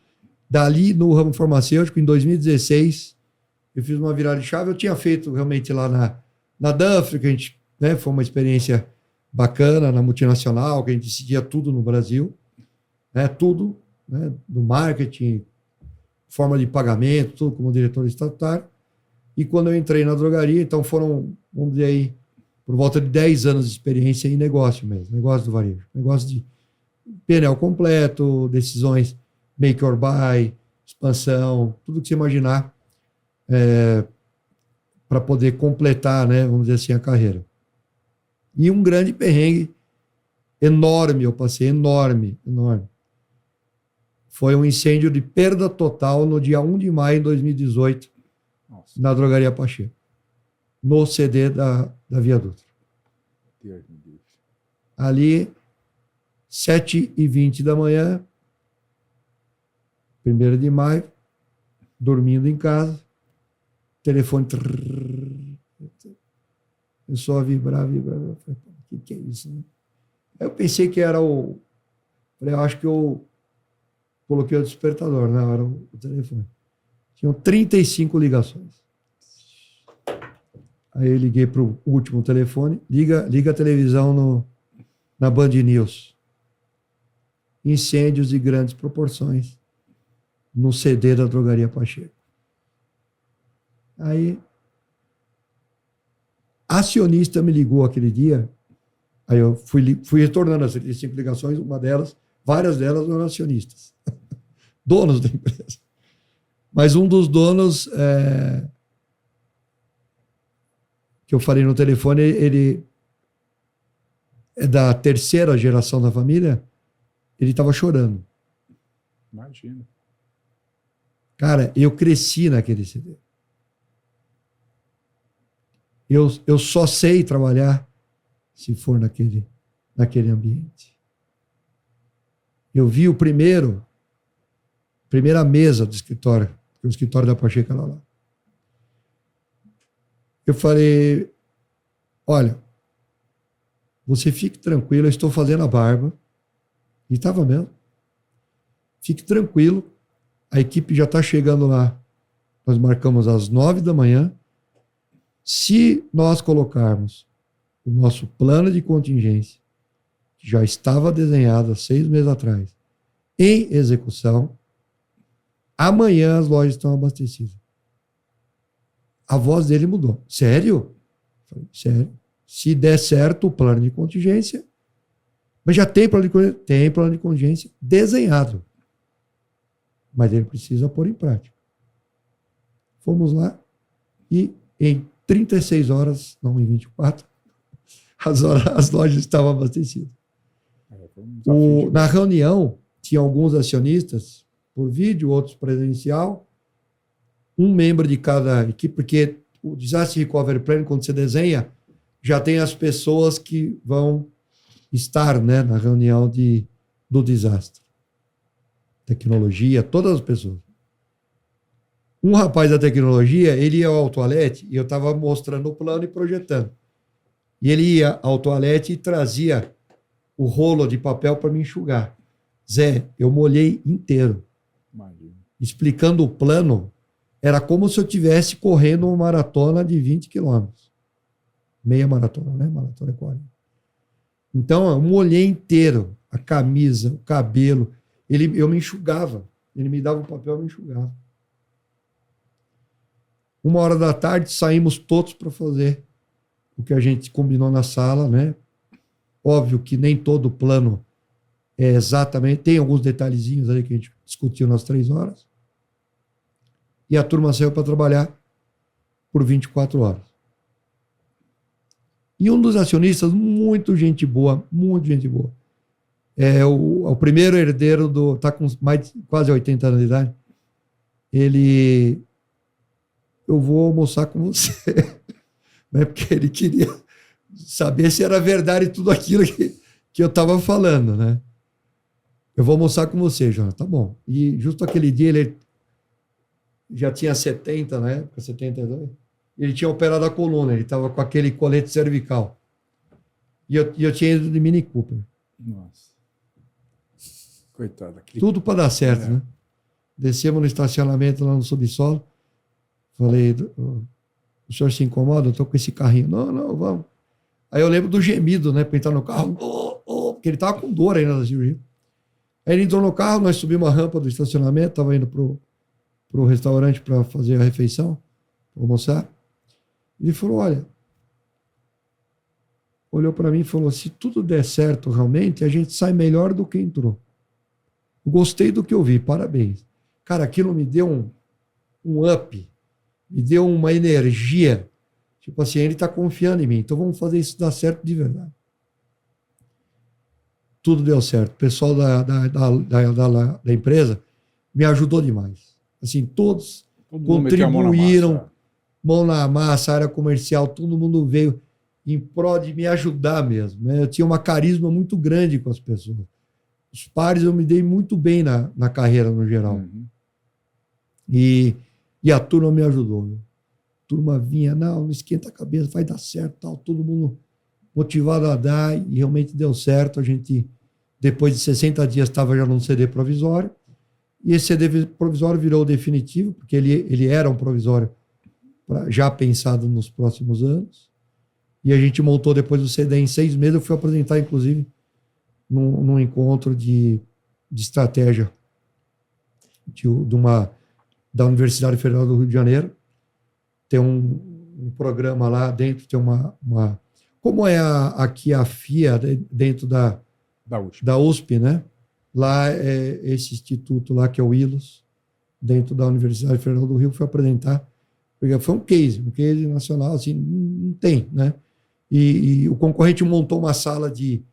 dali no ramo farmacêutico, em 2016, eu fiz uma virada de chave. Eu tinha feito realmente lá na Dufry, que a gente, né, foi uma experiência bacana, na multinacional, que a gente decidia tudo no Brasil, né, tudo, né, do marketing, forma de pagamento, tudo como diretor estatutário. E quando eu entrei na drogaria, então foram, vamos dizer aí, por volta de 10 anos de experiência em negócio mesmo, negócio do varejo, negócio de PNL completo, decisões make or buy, expansão, tudo que você imaginar para poder completar, né, vamos dizer assim, a carreira. E um grande perrengue enorme, eu passei, enorme. Foi um incêndio de perda total no dia 1 de maio de 2018, na Drogaria Pacheco, no CD da Via Dutra. Ali, 7h20 da manhã, 1º de maio, dormindo em casa, telefone começou a vibrar. Eu falei, o que é isso? Né? Aí eu pensei que era eu acho que eu coloquei o despertador na hora, o telefone. Tinham 35 ligações. Aí eu liguei para o último telefone, liga a televisão na Band News. Incêndios de grandes proporções no CD da Drogaria Pacheco. Aí, a acionista me ligou aquele dia, aí eu fui retornando as 35 ligações, várias delas eram acionistas, donos da empresa. Mas um dos donos, que eu falei no telefone, ele é da 3ª geração da família, ele estava chorando. Imagina. Cara, eu cresci naquele CD. Eu só sei trabalhar se for naquele ambiente. Eu vi primeira mesa do escritório, porque o escritório da Pacheco era lá. Eu falei, olha, você fique tranquilo, eu estou fazendo a barba. E estava mesmo. Fique tranquilo, a equipe já está chegando lá. Nós marcamos às 9 da manhã. Se nós colocarmos o nosso plano de contingência, que já estava desenhado há 6 meses atrás, em execução, amanhã as lojas estão abastecidas. A voz dele mudou. Sério? Falei, sério. Se der certo o plano de contingência, mas já tem plano de contingência? Tem plano de contingência desenhado. Mas ele precisa pôr em prática. Fomos lá e em 36 horas, não em 24, as lojas estavam abastecidas. Na reunião, tinha alguns acionistas por vídeo, outros presencial, um membro de cada equipe, porque o Disaster Recovery Plan, quando você desenha, já tem as pessoas que vão estar, né, na reunião de do desastre. Tecnologia, todas as pessoas. Um rapaz da tecnologia, ele ia ao toalete e eu estava mostrando o plano e projetando. E ele ia ao toalete e trazia o rolo de papel para me enxugar. Zé, eu molhei inteiro. Imagina. Explicando o plano, era como se eu estivesse correndo uma maratona de 20 quilômetros. Meia maratona, né? Maratona é 40. Então, eu molhei inteiro. A camisa, o cabelo. Eu me enxugava. Ele me dava o papel e me enxugava. 1h da tarde, saímos todos para fazer o que a gente combinou na sala, né? Óbvio que nem todo o plano é exatamente... Tem alguns detalhezinhos ali que a gente discutiu nas 3 horas. E a turma saiu para trabalhar por 24 horas. E um dos acionistas, muito gente boa, é o primeiro herdeiro está com quase 80 anos de idade. Eu vou almoçar com você. Né? Porque ele queria saber se era verdade tudo aquilo que eu estava falando, né? Eu vou almoçar com você, Jonas. Tá bom. E justo aquele dia ele já tinha 70 na época, 72. Ele tinha operado a coluna, ele estava com aquele colete cervical. E eu tinha ido de Mini Cooper. Nossa. Coitado. Tudo para dar certo, né? Descemos no estacionamento lá no subsolo. Falei, o senhor se incomoda? Eu estou com esse carrinho. Não, vamos. Aí eu lembro do gemido, né? Para entrar no carro. Porque ele estava com dor ainda da cirurgia. Aí ele entrou no carro, nós subimos a rampa do estacionamento, estava indo pro restaurante para fazer a refeição, para almoçar. Ele falou, olhou para mim e falou, se tudo der certo realmente, a gente sai melhor do que entrou. Eu gostei do que eu vi, parabéns. Cara, aquilo me deu um up, me deu uma energia. Tipo assim, ele está confiando em mim, então vamos fazer isso dar certo de verdade. Tudo deu certo. O pessoal da empresa me ajudou demais. Assim, todos contribuíram, mão na massa, área comercial, todo mundo veio em prol de me ajudar mesmo. Né? Eu tinha uma carisma muito grande com as pessoas. Os pares eu me dei muito bem na carreira, no geral. Uhum. E a turma me ajudou. Né? A turma vinha, não esquenta a cabeça, vai dar certo, tal. Todo mundo motivado a dar, e realmente deu certo. A gente, depois de 60 dias, estava já num CD provisório, e esse CD provisório virou definitivo, porque ele era um provisório já pensado nos próximos anos, e a gente montou depois o CD em 6 meses. Eu fui apresentar, inclusive, num encontro de estratégia da Universidade Federal do Rio de Janeiro. Tem um programa lá dentro, tem uma como é aqui a FIA, dentro da USP, né? Lá é esse instituto lá, que é o ILOS, dentro da Universidade Federal do Rio, foi apresentar. Foi um case nacional, assim, não tem, né? E o concorrente montou uma sala de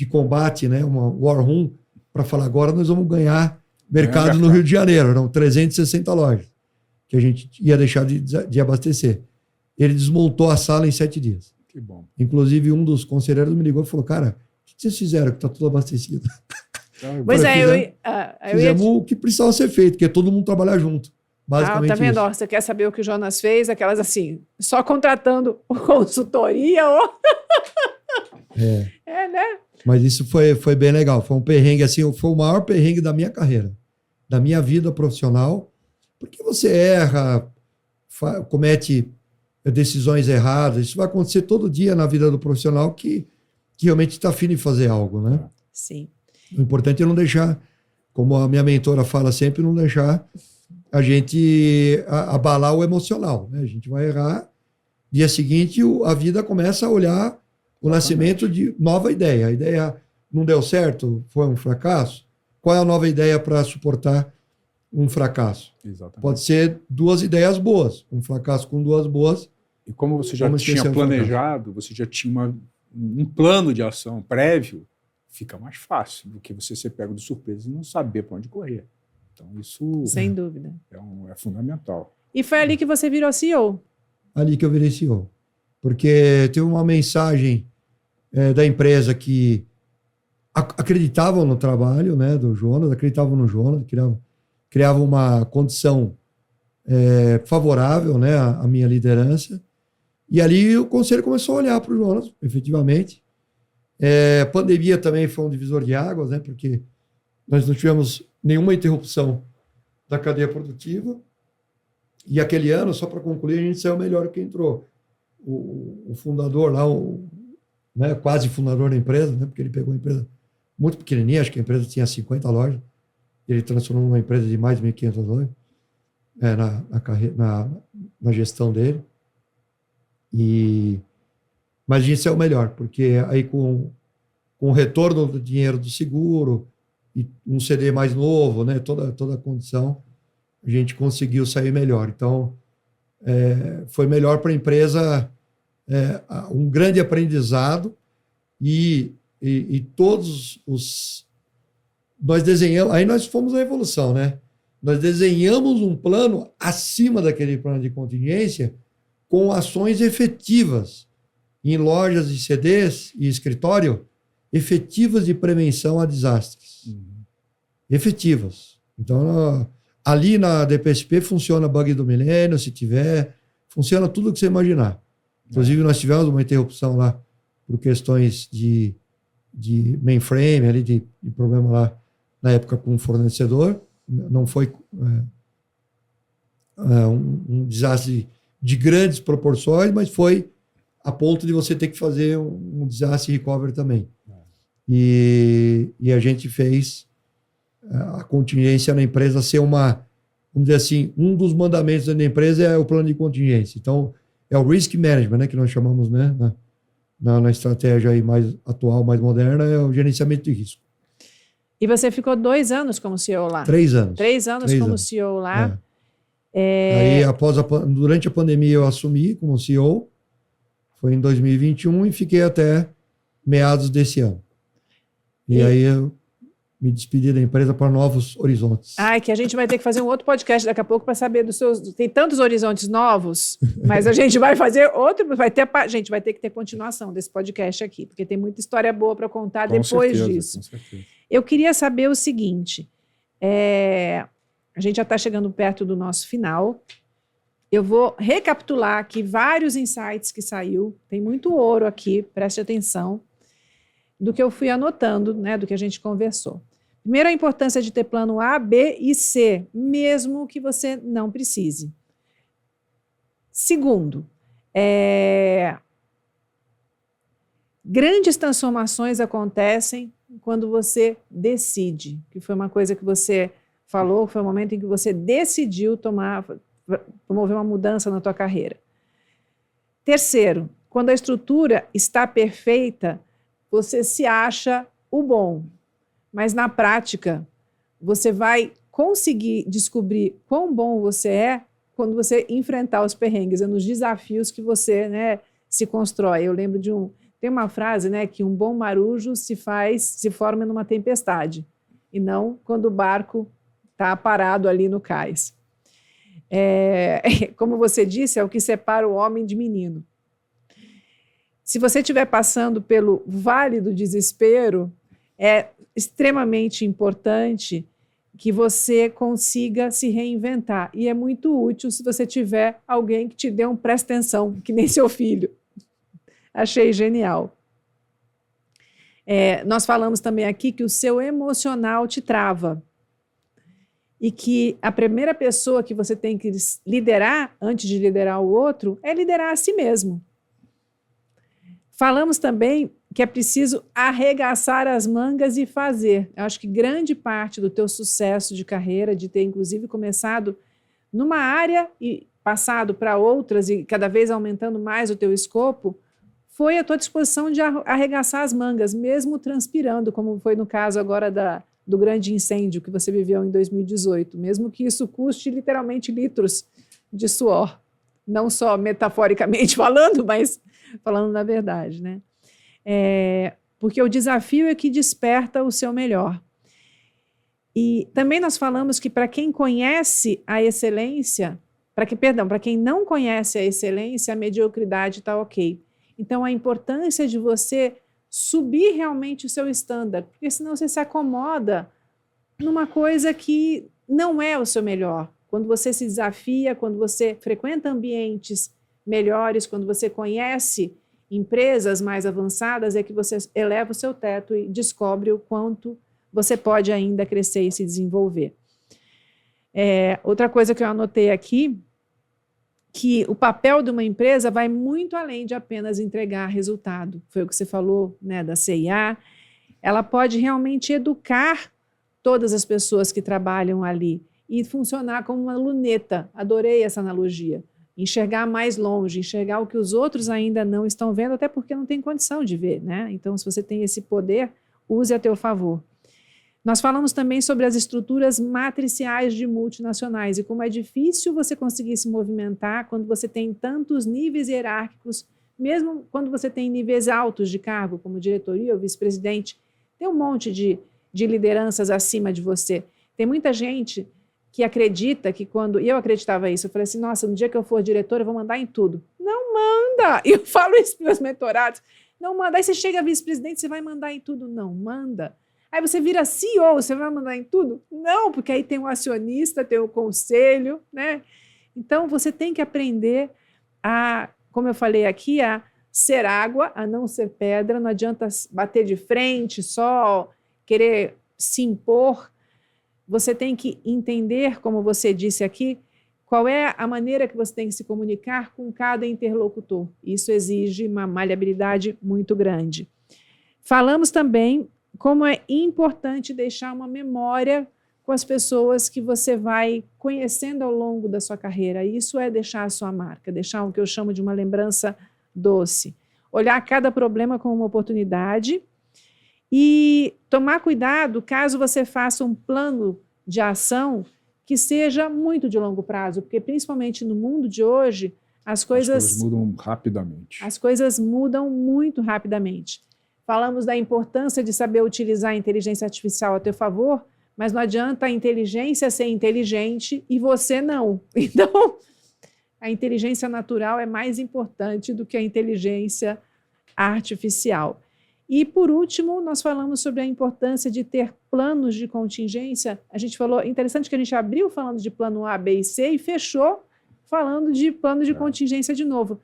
combate, né? Uma war room, para falar, agora nós vamos ganhar mercado no Rio de Janeiro. Eram 360 lojas que a gente ia deixar de abastecer. Ele desmontou a sala em 7 dias. Que bom. Inclusive, um dos conselheiros me ligou e falou, cara, o que vocês fizeram que está tudo abastecido? Pois fizemos o que precisava ser feito, que é todo mundo trabalhar junto. Basicamente tá vendo? Você quer saber o que o Jonas fez? Aquelas assim, só contratando consultoria ou... né? Mas isso foi bem legal. Foi um perrengue, assim, foi o maior perrengue da minha carreira, da minha vida profissional, porque você erra, comete decisões erradas. Isso vai acontecer todo dia na vida do profissional que realmente está afim de fazer algo, né? Sim. O importante é não deixar, como a minha mentora fala sempre, não deixar a gente abalar o emocional, né? A gente vai errar, dia seguinte a vida começa a olhar o nascimento de nova ideia. A ideia não deu certo, foi um fracasso. Qual é a nova ideia para suportar um fracasso? Exatamente. Pode ser 2 ideias boas, um fracasso com 2 boas. E como você já tinha planejado, você já tinha um plano de ação prévio, fica mais fácil do que você ser pego de surpresa e não saber para onde correr. Então, isso... Sem dúvida. É fundamental. E foi ali que você virou CEO? Ali que eu virei CEO. Porque teve uma mensagem da empresa que acreditavam no trabalho, né, do Jonas, acreditavam no Jonas, criavam uma condição favorável, né, à minha liderança. E ali o conselho começou a olhar para o Jonas, efetivamente. A pandemia também foi um divisor de águas, né, porque nós não tivemos nenhuma interrupção da cadeia produtiva. E aquele ano, só para concluir, a gente saiu melhor que entrou. O fundador lá, né, quase fundador da empresa, né, porque ele pegou uma empresa muito pequenininha, acho que a empresa tinha 50 lojas, ele transformou numa empresa de mais de 1.500 lojas na gestão dele. Mas a gente saiu melhor, porque aí com o retorno do dinheiro do seguro e um CD mais novo, né, toda a condição, a gente conseguiu sair melhor. Então, foi melhor para a empresa, um grande aprendizado e todos nós desenhamos, aí nós fomos à evolução, né? Nós desenhamos um plano acima daquele plano de contingência com ações efetivas em lojas e CDs e escritório, efetivas de prevenção a desastres. Efetivas. Então, ali na DPSP funciona bug do milênio, se tiver, funciona tudo o que você imaginar. Inclusive, nós tivemos uma interrupção lá por questões de mainframe, ali de problema lá na época com o fornecedor. Não foi um desastre de grandes proporções, mas foi a ponto de você ter que fazer um desastre recovery também. E a gente fez a contingência na empresa ser vamos dizer assim, um dos mandamentos da empresa é o plano de contingência. Então, é o risk management, né, que nós chamamos, né, na estratégia aí mais atual, mais moderna, é o gerenciamento de risco. E você ficou 2 anos como CEO lá? 3 anos. 3 anos como CEO lá. Aí, durante a pandemia, eu assumi como CEO, foi em 2021, e fiquei até meados desse ano. E aí eu me despedi da empresa para novos horizontes. Que a gente vai ter que fazer um outro podcast daqui a pouco para saber dos seus... Tem tantos horizontes novos, mas a gente vai fazer outro... Gente, vai ter que ter continuação desse podcast aqui, porque tem muita história boa para contar depois disso. Com certeza. Eu queria saber o seguinte, a gente já está chegando perto do nosso final. Eu vou recapitular aqui vários insights que saiu. Tem muito ouro aqui, preste atenção, do que eu fui anotando, né, do que a gente conversou. Primeiro, a importância de ter plano A, B e C, mesmo que você não precise. Segundo, grandes transformaçõões acontecem quando você decide, que foi uma coisa que você falou, foi o momento em que você decidiu promover uma mudança na tua carreira. Terceiro, quando a estrutura está perfeita, você se acha o bom, mas na prática você vai conseguir descobrir quão bom você é quando você enfrentar os perrengues, nos desafios que você, né, se constrói. Eu lembro tem uma frase, né, que um bom marujo se forma numa tempestade, e não quando o barco está parado ali no cais. Como você disse, é o que separa o homem de menino. Se você estiver passando pelo vale do desespero, é extremamente importante que você consiga se reinventar. E é muito útil se você tiver alguém que te dê um presta atenção, que nem seu filho. Achei genial. Nós falamos também aqui que o seu emocional te trava. E que a primeira pessoa que você tem que liderar, antes de liderar o outro, é liderar a si mesmo. Falamos também que é preciso arregaçar as mangas e fazer. Eu acho que grande parte do teu sucesso de carreira, de ter inclusive começado numa área e passado para outras e cada vez aumentando mais o teu escopo, foi a tua disposição de arregaçar as mangas, mesmo transpirando, como foi no caso agora do grande incêndio que você viveu em 2018, mesmo que isso custe literalmente litros de suor, não só metaforicamente falando, mas falando na verdade, né? Porque o desafio é que desperta o seu melhor. E também nós falamos que para quem conhece a excelência, para quem não conhece a excelência, a mediocridade está ok. Então, a importância de você subir realmente o seu standard, porque senão você se acomoda numa coisa que não é o seu melhor. Quando você se desafia, quando você frequenta ambientes melhores, quando você conhece empresas mais avançadas, é que você eleva o seu teto e descobre o quanto você pode ainda crescer e se desenvolver. Outra coisa que eu anotei aqui, que o papel de uma empresa vai muito além de apenas entregar resultado. Foi o que você falou, né, da CIA. Ela pode realmente educar todas as pessoas que trabalham ali e funcionar como uma luneta. Adorei essa analogia. Enxergar mais longe, enxergar o que os outros ainda não estão vendo, até porque não tem condição de ver, né? Então, se você tem esse poder, use a teu favor. Nós falamos também sobre as estruturas matriciais de multinacionais e como é difícil você conseguir se movimentar quando você tem tantos níveis hierárquicos, mesmo quando você tem níveis altos de cargo, como diretoria ou vice-presidente, tem um monte de lideranças acima de você. Tem muita gente que acredita que quando... E eu acreditava isso, eu falei assim, nossa, no dia que eu for diretora, eu vou mandar em tudo. Não manda! E eu falo isso para meus mentorados. Não manda. Aí você chega a vice-presidente, você vai mandar em tudo. Não, manda. Aí você vira CEO, você vai mandar em tudo? Não, porque aí tem um acionista, tem um conselho, né? Então, você tem que aprender a, como eu falei aqui, a ser água, a não ser pedra. Não adianta bater de frente, só querer se impor. Você tem que entender, como você disse aqui, qual é a maneira que você tem que se comunicar com cada interlocutor. Isso exige uma maleabilidade muito grande. Falamos também como é importante deixar uma memória com as pessoas que você vai conhecendo ao longo da sua carreira. Isso é deixar a sua marca, deixar o que eu chamo de uma lembrança doce. Olhar cada problema como uma oportunidade e tomar cuidado caso você faça um plano de ação que seja muito de longo prazo, porque principalmente no mundo de hoje, as coisas mudam rapidamente. As coisas mudam muito rapidamente. Falamos da importância de saber utilizar a inteligência artificial a teu favor, mas não adianta a inteligência ser inteligente e você não. Então, a inteligência natural é mais importante do que a inteligência artificial. E, por último, nós falamos sobre a importância de ter planos de contingência. A gente falou, interessante que a gente abriu falando de plano A, B e C e fechou falando de plano de contingência de novo.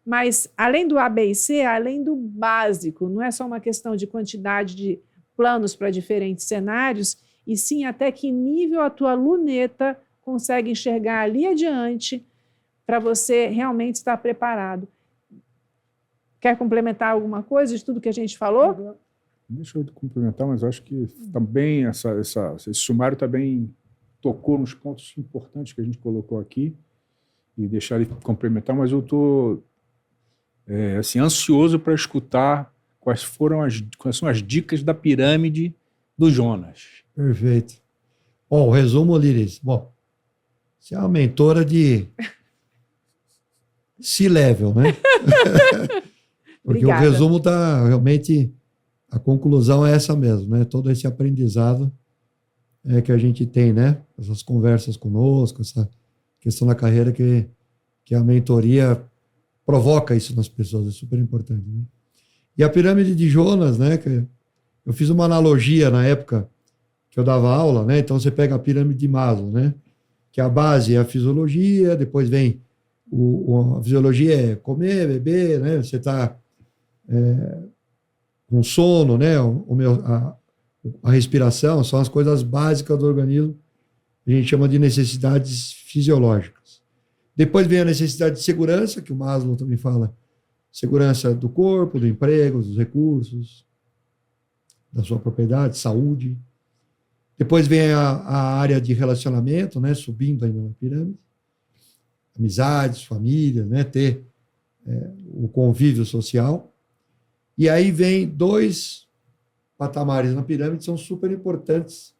Mas, além do A, B e C, além do básico, não é só uma questão de quantidade de planos para diferentes cenários, e sim até que nível a tua luneta consegue enxergar ali adiante para você realmente estar preparado. Quer complementar alguma coisa de tudo que a gente falou? Deixa eu complementar, mas eu acho que também esse sumário também tocou nos pontos importantes que a gente colocou aqui e deixar ele complementar, mas eu estou assim, ansioso para escutar quais são as dicas da pirâmide do Jonas. Perfeito. Bom, o resumo, Liris. Bom, você é uma mentora de C-level, né? Porque Obrigada. O resumo está realmente... A conclusão é essa mesmo, né? Todo esse aprendizado que a gente tem, né? Essas conversas conosco, essa questão da carreira que a mentoria provoca isso nas pessoas, é super importante, né? E a pirâmide de Jonas, né? Que eu fiz uma analogia na época que eu dava aula, né? Então você pega a pirâmide de Maslow, né? Que a base é a fisiologia, depois vem a fisiologia é comer, beber, né? Você está com sono, né? A respiração são as coisas básicas do organismo, a gente chama de necessidades fisiológicas. Depois vem a necessidade de segurança, que o Maslow também fala, segurança do corpo, do emprego, dos recursos, da sua propriedade, saúde. Depois vem a área de relacionamento, né? Subindo ainda na pirâmide, amizades, família, né? Ter o convívio social. E aí vem 2 patamares na pirâmide que são super importantes.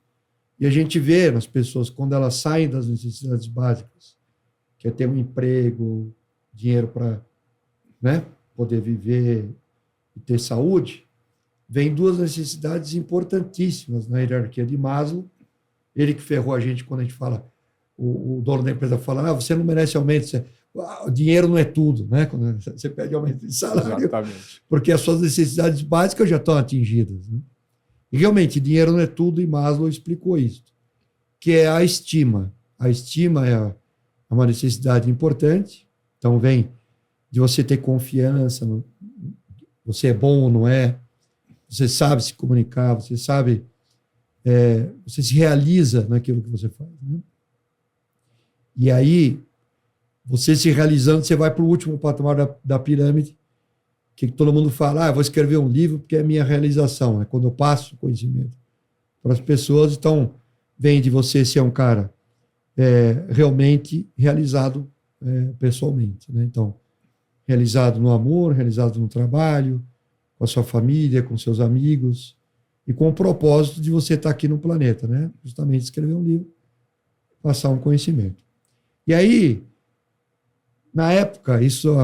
E a gente vê nas pessoas, quando elas saem das necessidades básicas, que é ter um emprego, dinheiro para, né, poder viver e ter saúde, vem 2 necessidades importantíssimas na hierarquia de Maslow. Ele que ferrou a gente quando a gente fala, o dono da empresa fala, você não merece aumento, o dinheiro não é tudo, né? Quando você pede aumento de salário. Exatamente. Porque as suas necessidades básicas já estão atingidas. Né? E realmente, dinheiro não é tudo, e Maslow explicou isso, que é a estima. A estima é uma necessidade importante, então vem de você ter confiança, você é bom ou não é, você sabe se comunicar, você sabe, você se realiza naquilo que você faz. Né? E aí, você se realizando, você vai para o último patamar da pirâmide, que todo mundo fala, vou escrever um livro porque é a minha realização, é quando eu passo o conhecimento para as pessoas. Então, vem de você ser um cara realmente realizado pessoalmente. Né? Então, realizado no amor, realizado no trabalho, com a sua família, com seus amigos, e com o propósito de você estar aqui no planeta, né? Justamente escrever um livro, passar um conhecimento. E aí, na época, isso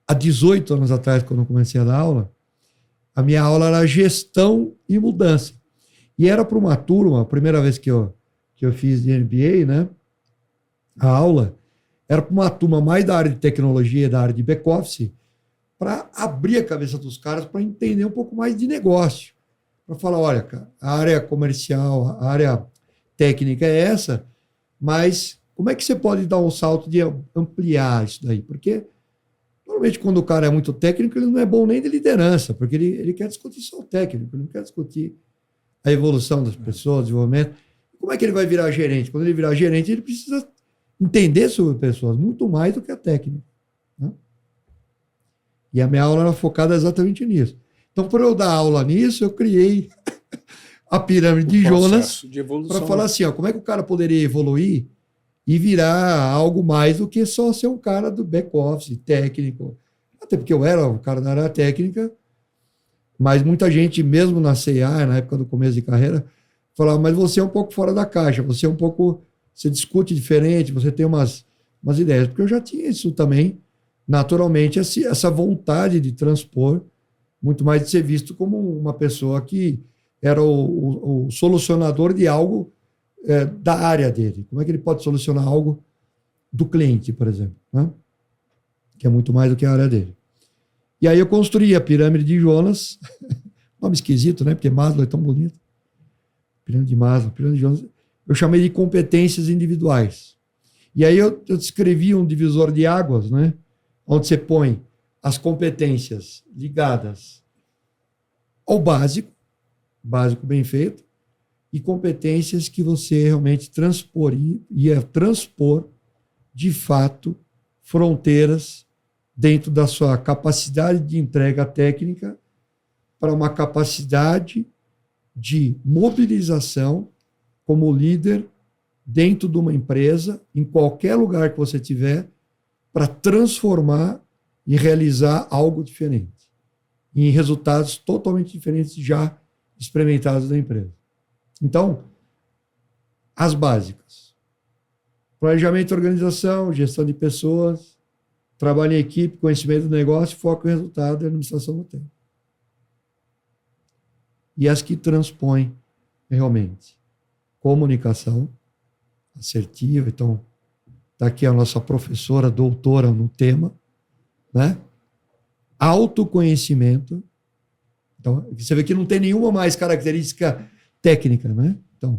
há 18 anos atrás, quando eu comecei a dar aula, a minha aula era gestão e mudança. E era para uma turma, a primeira vez que eu fiz de MBA, né? A aula era para uma turma mais da área de tecnologia, da área de back-office, para abrir a cabeça dos caras para entender um pouco mais de negócio. Para falar, olha, cara, a área comercial, a área técnica é essa, mas como é que você pode dar um salto de ampliar isso daí? Porque, normalmente, quando o cara é muito técnico, ele não é bom nem de liderança, porque ele quer discutir só o técnico, ele não quer discutir a evolução das pessoas, o desenvolvimento. Como é que ele vai virar gerente? Quando ele virar gerente, ele precisa entender sobre pessoas, muito mais do que a técnica. Né? E a minha aula era focada exatamente nisso. Então, para eu dar aula nisso, eu criei a pirâmide de Jonas para falar assim, como é que o cara poderia evoluir e virar algo mais do que só ser um cara do back-office, técnico. Até porque eu era um cara da área técnica, mas muita gente, mesmo na CIA, na época do começo de carreira, falava, mas você é um pouco fora da caixa, você é um pouco... Você discute diferente, você tem umas ideias. Porque eu já tinha isso também, naturalmente, essa vontade de transpor, muito mais de ser visto como uma pessoa que era o solucionador de algo da área dele. Como é que ele pode solucionar algo do cliente, por exemplo, né? Que é muito mais do que a área dele. E aí eu construí a pirâmide de Jonas, nome esquisito, né? Porque Maslow é tão bonito. Pirâmide de Maslow, pirâmide de Jonas... Eu chamei de competências individuais. E aí eu descrevi um divisor de águas, né? Onde você põe as competências ligadas ao básico bem feito, e competências que você realmente ia transpor, de fato, fronteiras dentro da sua capacidade de entrega técnica para uma capacidade de mobilização como líder dentro de uma empresa, em qualquer lugar que você tiver, para transformar e realizar algo diferente, em resultados totalmente diferentes já experimentados da empresa. Então, as básicas: planejamento e organização, gestão de pessoas, trabalho em equipe, conhecimento do negócio, foco em resultado e administração do tempo. E as que transpõem realmente comunicação assertiva. Então, está aqui a nossa professora, doutora no tema, né? Autoconhecimento. Então, você vê que não tem nenhuma mais característica técnica, né? Então,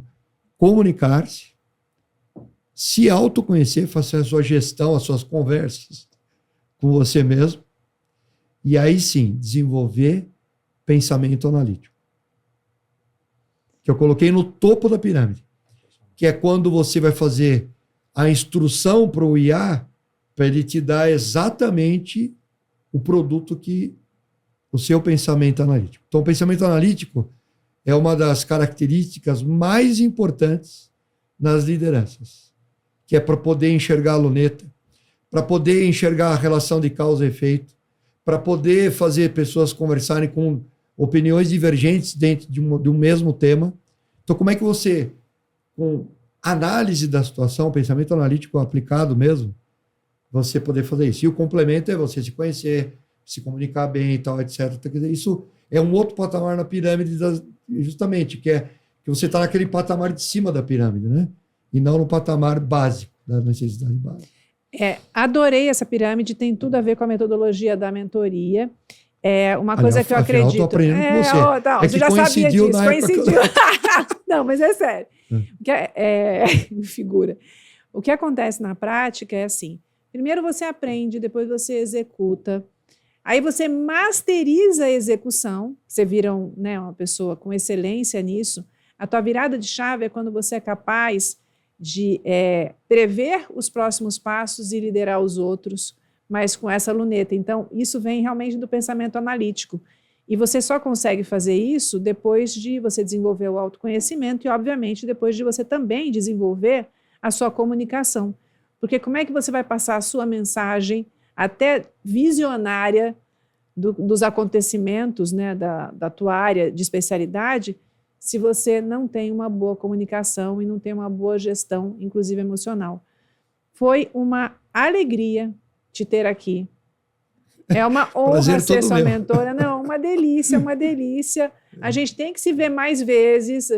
comunicar-se, se autoconhecer, fazer a sua gestão, as suas conversas com você mesmo, e aí sim, desenvolver pensamento analítico, que eu coloquei no topo da pirâmide, que é quando você vai fazer a instrução para o IA, para ele te dar exatamente o produto que o seu pensamento analítico. Então, o pensamento analítico é uma das características mais importantes nas lideranças, que é para poder enxergar a luneta, para poder enxergar a relação de causa e efeito, para poder fazer pessoas conversarem com opiniões divergentes dentro de um mesmo tema. Então, como é que você, com análise da situação, pensamento analítico aplicado mesmo, você poder fazer isso? E o complemento é você se conhecer, se comunicar bem e tal, etc. Isso é um outro patamar na pirâmide, justamente, que você está naquele patamar de cima da pirâmide, né? E não no patamar básico, da necessidade básica. Adorei essa pirâmide, tem tudo a ver com a metodologia da mentoria. Uma coisa que eu acredito. Estou aprendendo com você. Você já sabia disso, coincidiu. Não, mas é sério. Figura. O que acontece na prática é assim: primeiro você aprende, depois você executa. Aí você masteriza a execução, você vira uma pessoa com excelência nisso. A tua virada de chave é quando você é capaz de prever os próximos passos e liderar os outros, mas com essa luneta. Então, isso vem realmente do pensamento analítico. E você só consegue fazer isso depois de você desenvolver o autoconhecimento e, obviamente, depois de você também desenvolver a sua comunicação. Porque como é que você vai passar a sua mensagem até visionária dos acontecimentos, né, da tua área de especialidade, se você não tem uma boa comunicação e não tem uma boa gestão, inclusive emocional? Foi uma alegria te ter aqui. É uma honra ser sua mentora. Não, uma delícia, uma delícia. A gente tem que se ver mais vezes,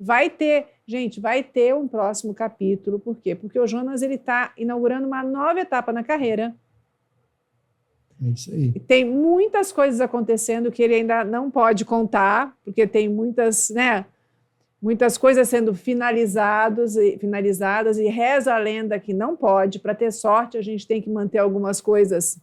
Vai ter um próximo capítulo. Por quê? Porque o Jonas está inaugurando uma nova etapa na carreira. É isso aí. E tem muitas coisas acontecendo que ele ainda não pode contar, porque tem muitas coisas sendo finalizadas e reza a lenda que não pode. Para ter sorte, a gente tem que manter algumas coisas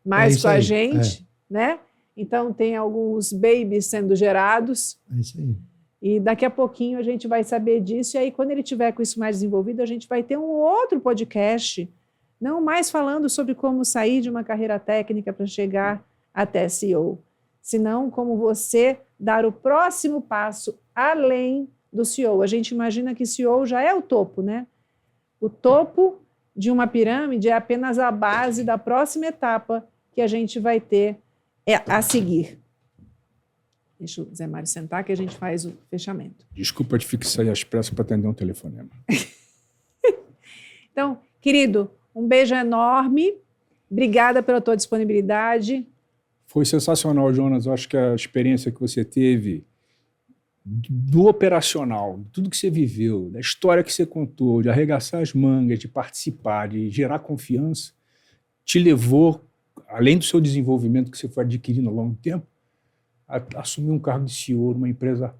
mais com a gente, né? Então, tem alguns babies sendo gerados. É isso aí. E daqui a pouquinho a gente vai saber disso. E aí, quando ele tiver com isso mais desenvolvido, a gente vai ter um outro podcast, não mais falando sobre como sair de uma carreira técnica para chegar até CEO, senão como você dar o próximo passo além do CEO. A gente imagina que CEO já é o topo, né? O topo de uma pirâmide é apenas a base da próxima etapa que a gente vai ter a seguir. Deixa o Zé Mário sentar que a gente faz o fechamento. Desculpa te fixar às pressas para atender um telefonema. Então, querido, um beijo enorme. Obrigada pela tua disponibilidade. Foi sensacional, Jonas. Eu acho que a experiência que você teve do operacional, tudo que você viveu, da história que você contou, de arregaçar as mangas, de participar, de gerar confiança, te levou, além do seu desenvolvimento que você foi adquirindo ao longo do tempo, a assumir um cargo de CEO numa empresa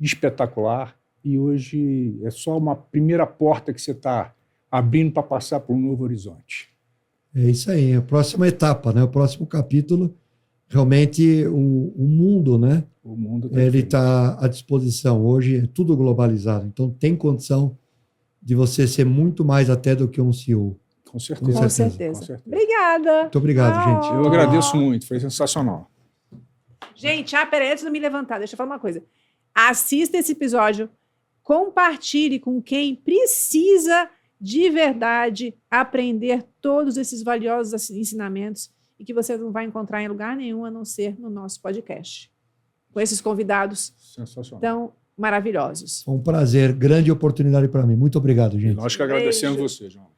espetacular, e hoje é só uma primeira porta que você está abrindo para passar por um novo horizonte. É isso aí, a próxima etapa, né? O próximo capítulo, realmente o mundo, né? O mundo ele está à disposição. Hoje é tudo globalizado, então tem condição de você ser muito mais até do que um CEO. Com certeza. Com certeza. Obrigada. Muito obrigado, gente. Eu agradeço muito, foi sensacional. Gente, peraí, antes de me levantar, deixa eu falar uma coisa. Assista esse episódio, compartilhe com quem precisa de verdade aprender todos esses valiosos ensinamentos e que você não vai encontrar em lugar nenhum a não ser no nosso podcast. Com esses convidados tão maravilhosos. Foi um prazer, grande oportunidade para mim. Muito obrigado, gente. E nós que agradecemos você, João.